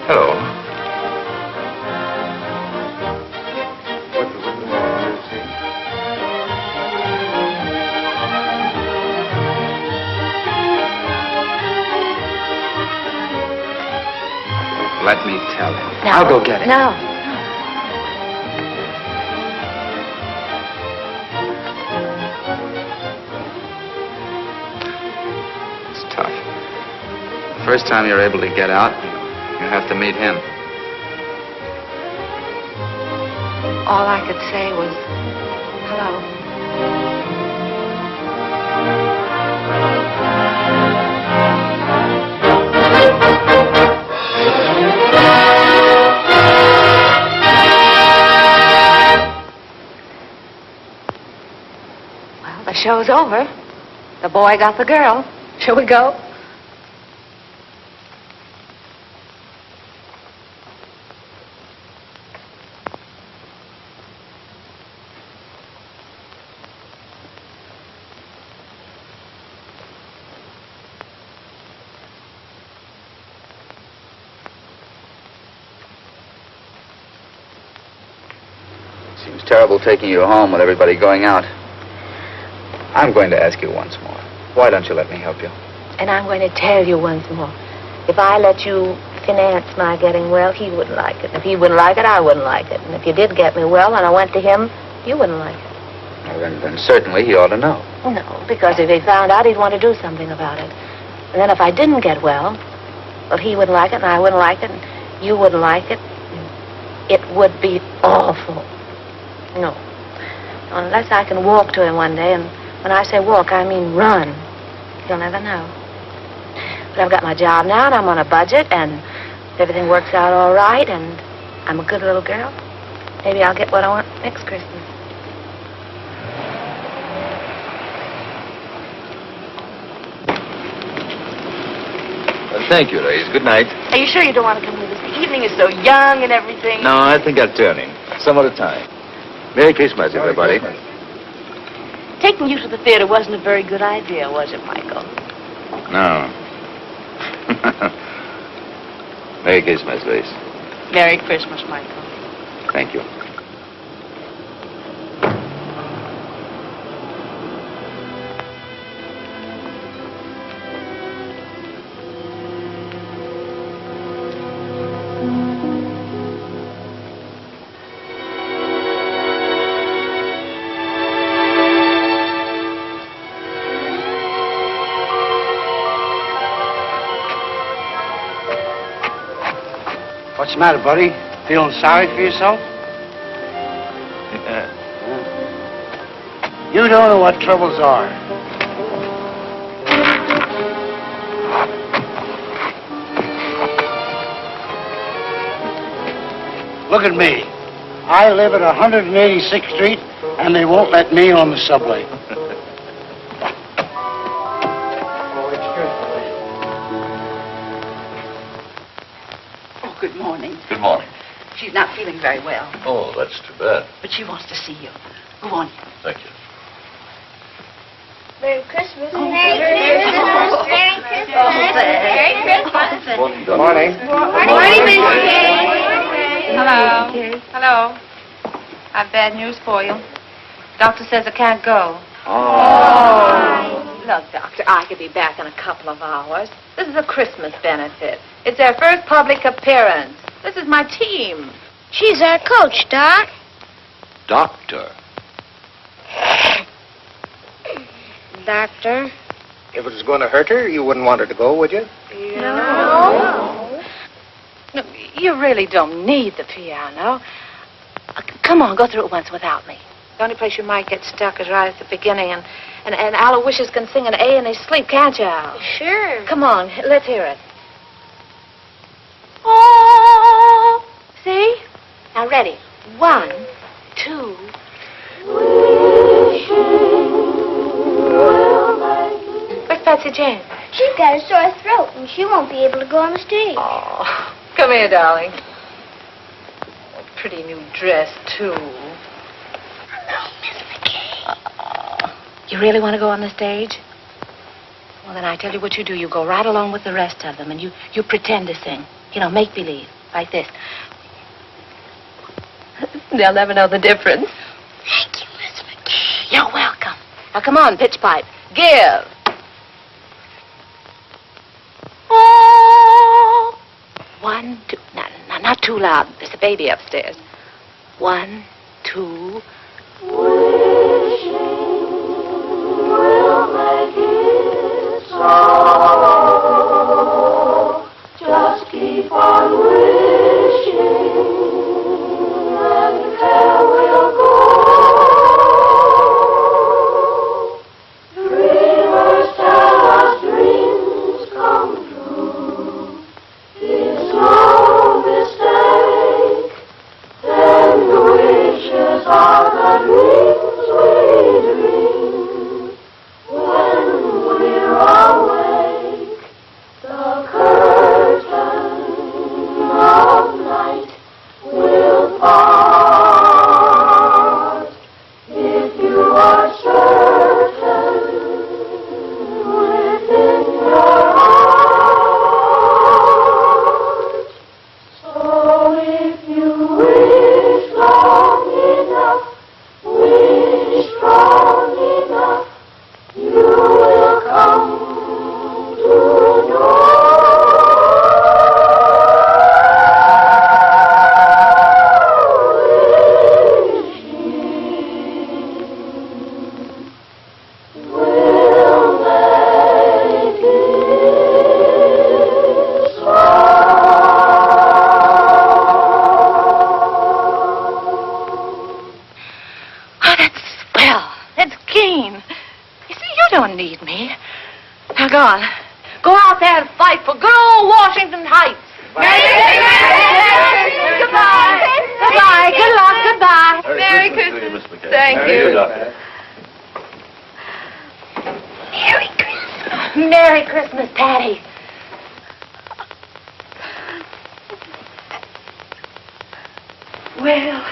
Hello. Let me tell him. No. I'll go get him. No. It's tough. The first time you're able to get out, you have to meet him. All I could say was, hello. Well, the show's over. The boy got the girl. Shall we go? Seems terrible taking you home with everybody going out. I'm going to ask you once more. Why don't you let me help you? And I'm going to tell you once more. If I let you finance my getting well, he wouldn't like it. If he wouldn't like it, I wouldn't like it. And if you did get me well and I went to him, you wouldn't like it. Well, then certainly he ought to know. No, because if he found out, he'd want to do something about it. And then if I didn't get well, he wouldn't like it and I wouldn't like it and you wouldn't like it. It would be awful. No. Unless I can walk to him one day, and when I say walk, I mean run. You'll never know. But I've got my job now, and I'm on a budget, and if everything works out all right, and I'm a good little girl, maybe I'll get what I want next Christmas. Well, thank you, ladies. Good night. Are you sure you don't want to come with us? The evening is so young and everything. No, I think I'll turn in. Some other time. Merry Christmas, everybody. Taking you to the theater wasn't a very good idea, was it, Michael? No. Merry Christmas, Grace. Merry Christmas, Michael. Thank you. What's the matter, buddy? Feeling sorry for yourself? You don't know what troubles are. Look at me. I live at 186th Street, and they won't let me on the subway. Good morning. Good morning. She's not feeling very well, Oh, that's too bad. but she wants to see you. Go on. Thank you. Merry Christmas. Merry Christmas. Merry Christmas. Merry Christmas. Good morning. Morning, Mr. King. Hello. Hello. I've bad news for you. Doctor says I can't go. Oh. Look, Doctor, I could be back in a couple of hours. This is a Christmas benefit. It's their first public appearance. This is my team. She's our coach, Doc. Doctor. Doctor. If it was going to hurt her, you wouldn't want her to go, would you? No. No, you really don't need the piano. Come on, go through it once without me. The only place you might get stuck is right at the beginning, and Aloysius can sing an A in his sleep, can't you, Al? Sure. Come on, let's hear it. Oh, see? Now, ready. 1, 2, it, Jane? She's got a sore throat, and she won't be able to go on the stage. Oh, come here, darling. Oh, pretty new dress, too. No, Miss McKay. You really want to go on the stage? Well, then I tell you what you do. You go right along with the rest of them, and you pretend to sing. You know, make believe, like this. They'll never know the difference. Thank you, Miss McKay. You're welcome. Now, come on, pitch pipe. Give. Oh. 1, 2. No, not too loud. There's a baby upstairs. 1, 2. Wishing will make it so. Just keep on wishing, and there will go. Dreamers tell us dreams come true. It's no mistake. Then the wishes are the dreams we dream. When we're awake, the curtain of night will part. If you are certain within your heart, so if you wish long enough, wish strong enough, you will come to know. Will make it so. Oh, that's swell. That's keen. You see, you don't need me. Now, go on. Go out there and fight for good old Washington Heights. Goodbye. Goodbye. Good luck. Goodbye. Merry Christmas. Thank Thank you, Doctor. Merry Christmas. Merry Christmas, Patty. Well,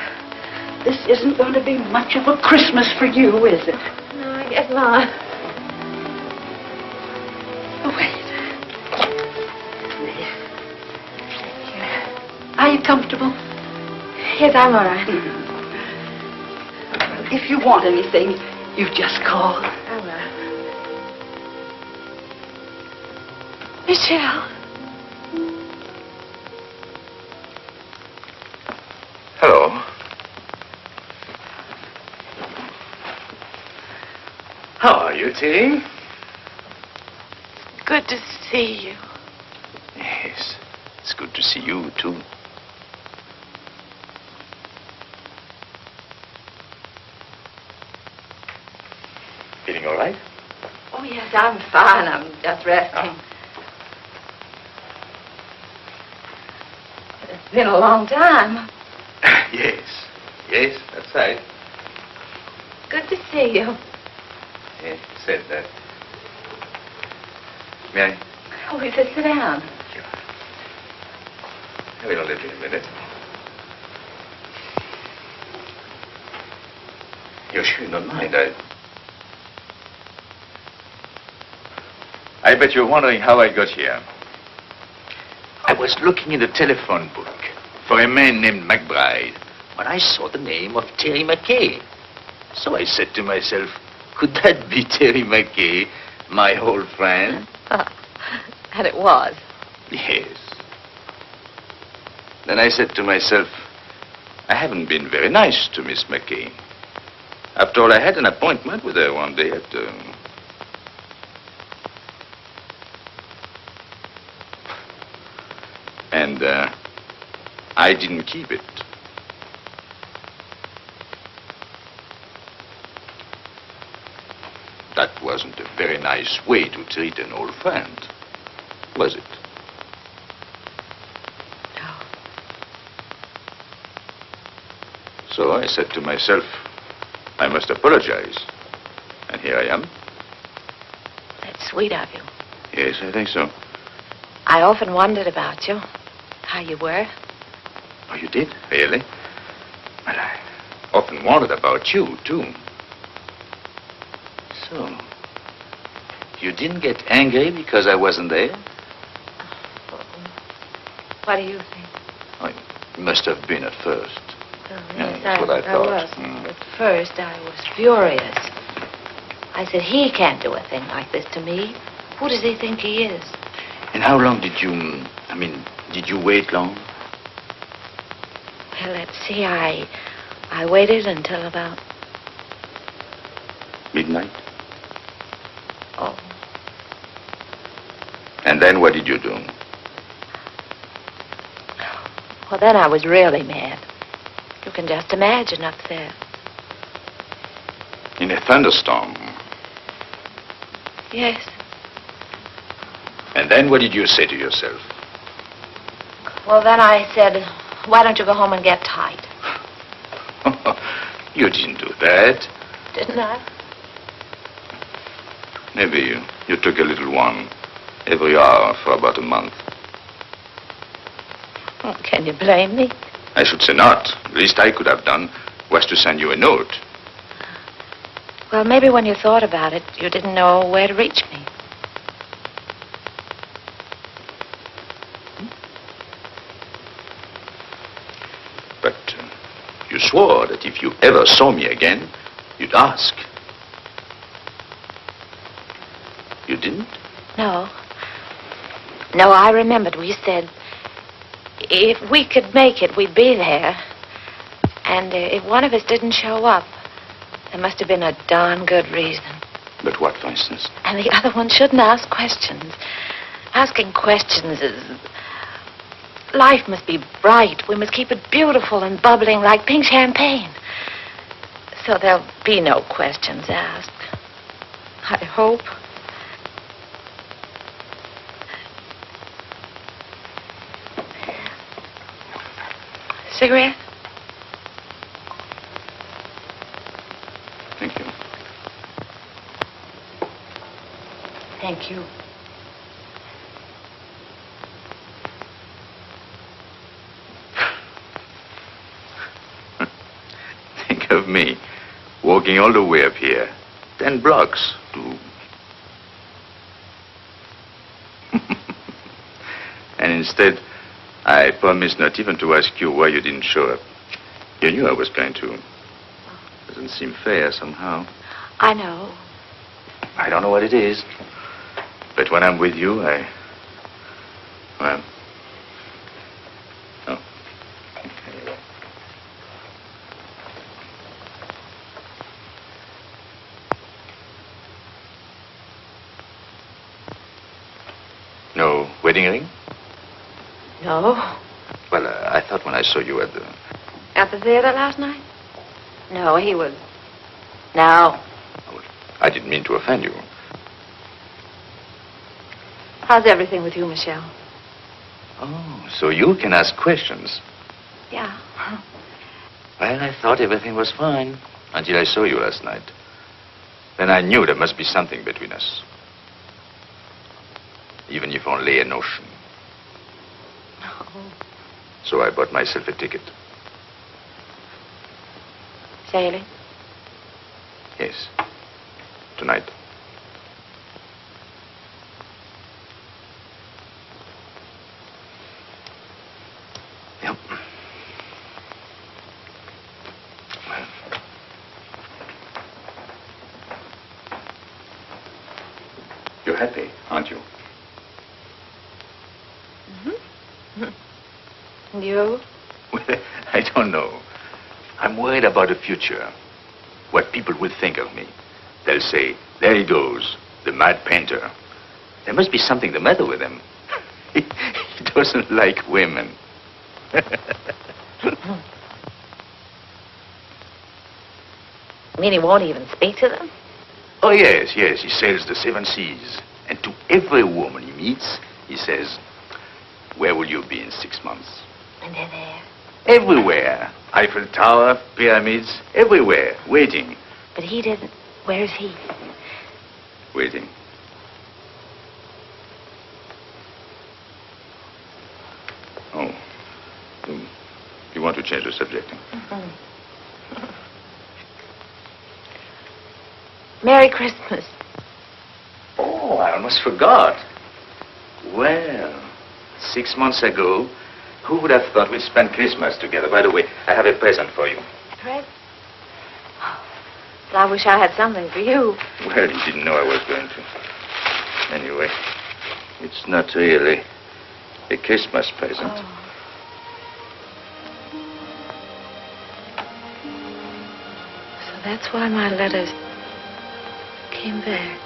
this isn't going to be much of a Christmas for you, is it? No, I guess not. Wait. Are you comfortable? Yes, I'm all right. If you want anything, you just call. I will. Michelle. Hello. How are you, Tilly? Good to see you. Yes, it's good to see you, too. Feeling all right? Oh, yes, I'm fine. I'm just resting. It's been a long time. Yes, yes, that's right. Good to see you. Yes, you said that. May I? Oh, he said sit down. I will leave you in a minute. You're sure you don't mind? I bet you're wondering how I got here. I was looking in the telephone book for a man named McBride when I saw the name of Terry McKay. So I said to myself, could that be Terry McKay, my old friend? And it was. Yes. Then I said to myself, I haven't been very nice to Miss McKay. After all, I had an appointment with her one day at... And I didn't keep it. That wasn't a very nice way to treat an old friend, was it? No. So I said to myself, I must apologize. And here I am. That's sweet of you. Yes, I think so. I often wondered about you, how you were. Oh, you did? Really? Well, I often wondered about you, too. So, you didn't get angry because I wasn't there? What do you think? Oh, you must have been at first. Yes, that's what I thought. was. At first, I was furious. I said, he can't do a thing like this to me. Who does he think he is? And how long did you, did you wait long? Well, let's see, I waited until about... Midnight? Oh. And then what did you do? Well, then I was really mad. You can just imagine up there. In a thunderstorm? Yes. And then what did you say to yourself? Well, then I said, why don't you go home and get tight? You didn't do that. Didn't I? Maybe you took a little one every hour for about a month. Oh, can you blame me? I should say not. The least I could have done was to send you a note. Well, maybe when you thought about it, you didn't know where to reach me. But you swore that if you ever saw me again, you'd ask. You didn't? No. No, I remembered we said if we could make it, we'd be there. And if one of us didn't show up, there must have been a darn good reason. But what, for instance? And the other one shouldn't ask questions. Asking questions is... Life must be bright. We must keep it beautiful and bubbling like pink champagne. So there'll be no questions asked. I hope. Cigarette? Thank you. Thank you. Think of me, walking all the way up here, 10 blocks to... And instead, I promised not even to ask you why you didn't show up. You knew I was going to. Doesn't seem fair somehow. I know. I don't know what it is. But when I'm with you, well... Oh. No wedding ring? No. Well, I thought when I saw you at the... At the theater last night? No, he was... No. I didn't mean to offend you. How's everything with you, Michelle? Oh, so you can ask questions. Yeah. Well, I thought everything was fine until I saw you last night. Then I knew there must be something between us. Even if only a notion. Oh. So I bought myself a ticket. Sailing? Yes. Tonight. Yep. Well. You're happy, aren't you? Mm-hmm. You? Well, I don't know. I'm worried about the future. What people will think of me. They'll say, there he goes, the mad painter. There must be something the matter with him. He doesn't like women. You mean he won't even speak to them? Oh, yes. He sails the 7 seas. And to every woman he meets, he says, where will you be in 6 months? And they're there. Everywhere. Eiffel Tower, pyramids, everywhere, waiting. But he didn't. Where is he? Waiting. want to change the subject. Merry Christmas. Oh, I almost forgot. Well, 6 months ago, who would have thought we'd spend Christmas together? By the way, I have a present for you. Fred? Well, I wish I had something for you. Well, you didn't know I was going to. Anyway, it's not really a Christmas present. Oh. So that's why my letters came back.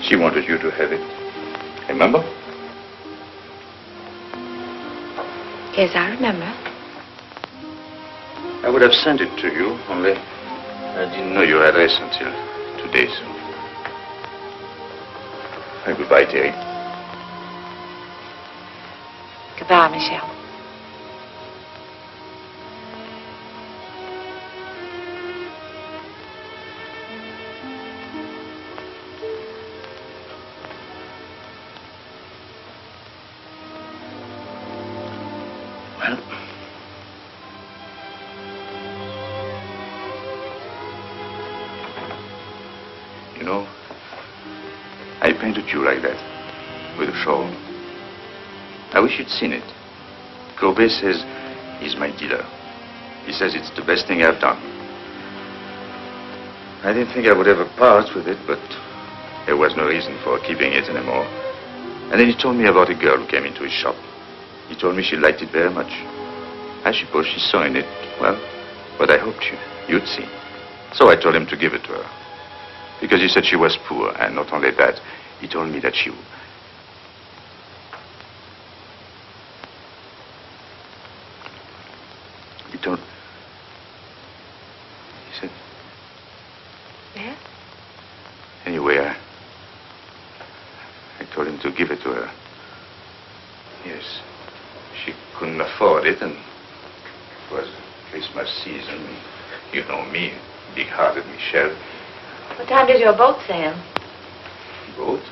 She wanted you to have it. Remember? Yes, I remember. I would have sent it to you, only I didn't know your address until today, so... Goodbye, Terry. Goodbye, Michelle. Well, you know, I painted you like that, with a shawl. I wish you'd seen it. Kobe says he's my dealer. He says it's the best thing I've done. I didn't think I would ever part with it, but there was no reason for keeping it anymore. And then he told me about a girl who came into his shop. He told me she liked it very much. I suppose she saw in it, well, what I hoped you'd see. So I told him to give it to her. Because he said she was poor, and not only that, he told me that she... He told... He said... Yes? Anyway, I told him to give it to her. Yes. She couldn't afford it, and it was Christmas season. You know me, big-hearted Michelle. What time did your boat sail? Boat?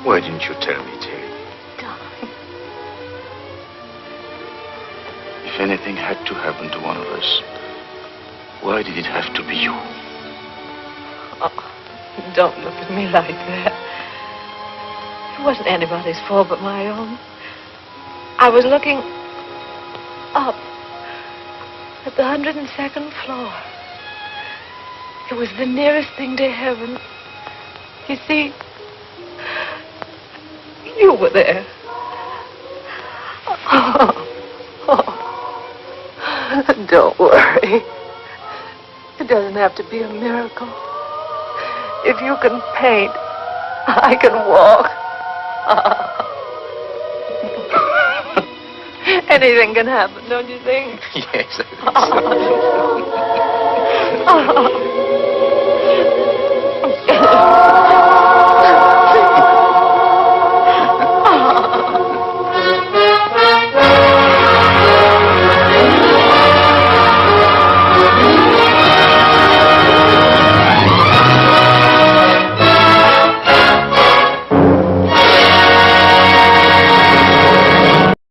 Why didn't you tell me, Terry? Darling. If anything had to happen to one of us, why did it have to be you? Oh, don't look at me like that. It wasn't anybody's fault but my own. I was looking up at the 102nd floor. It was the nearest thing to heaven. You see, you were there. Don't worry. It doesn't have to be a miracle. If you can paint, I can walk. Anything can happen, don't you think? Yes, I think so.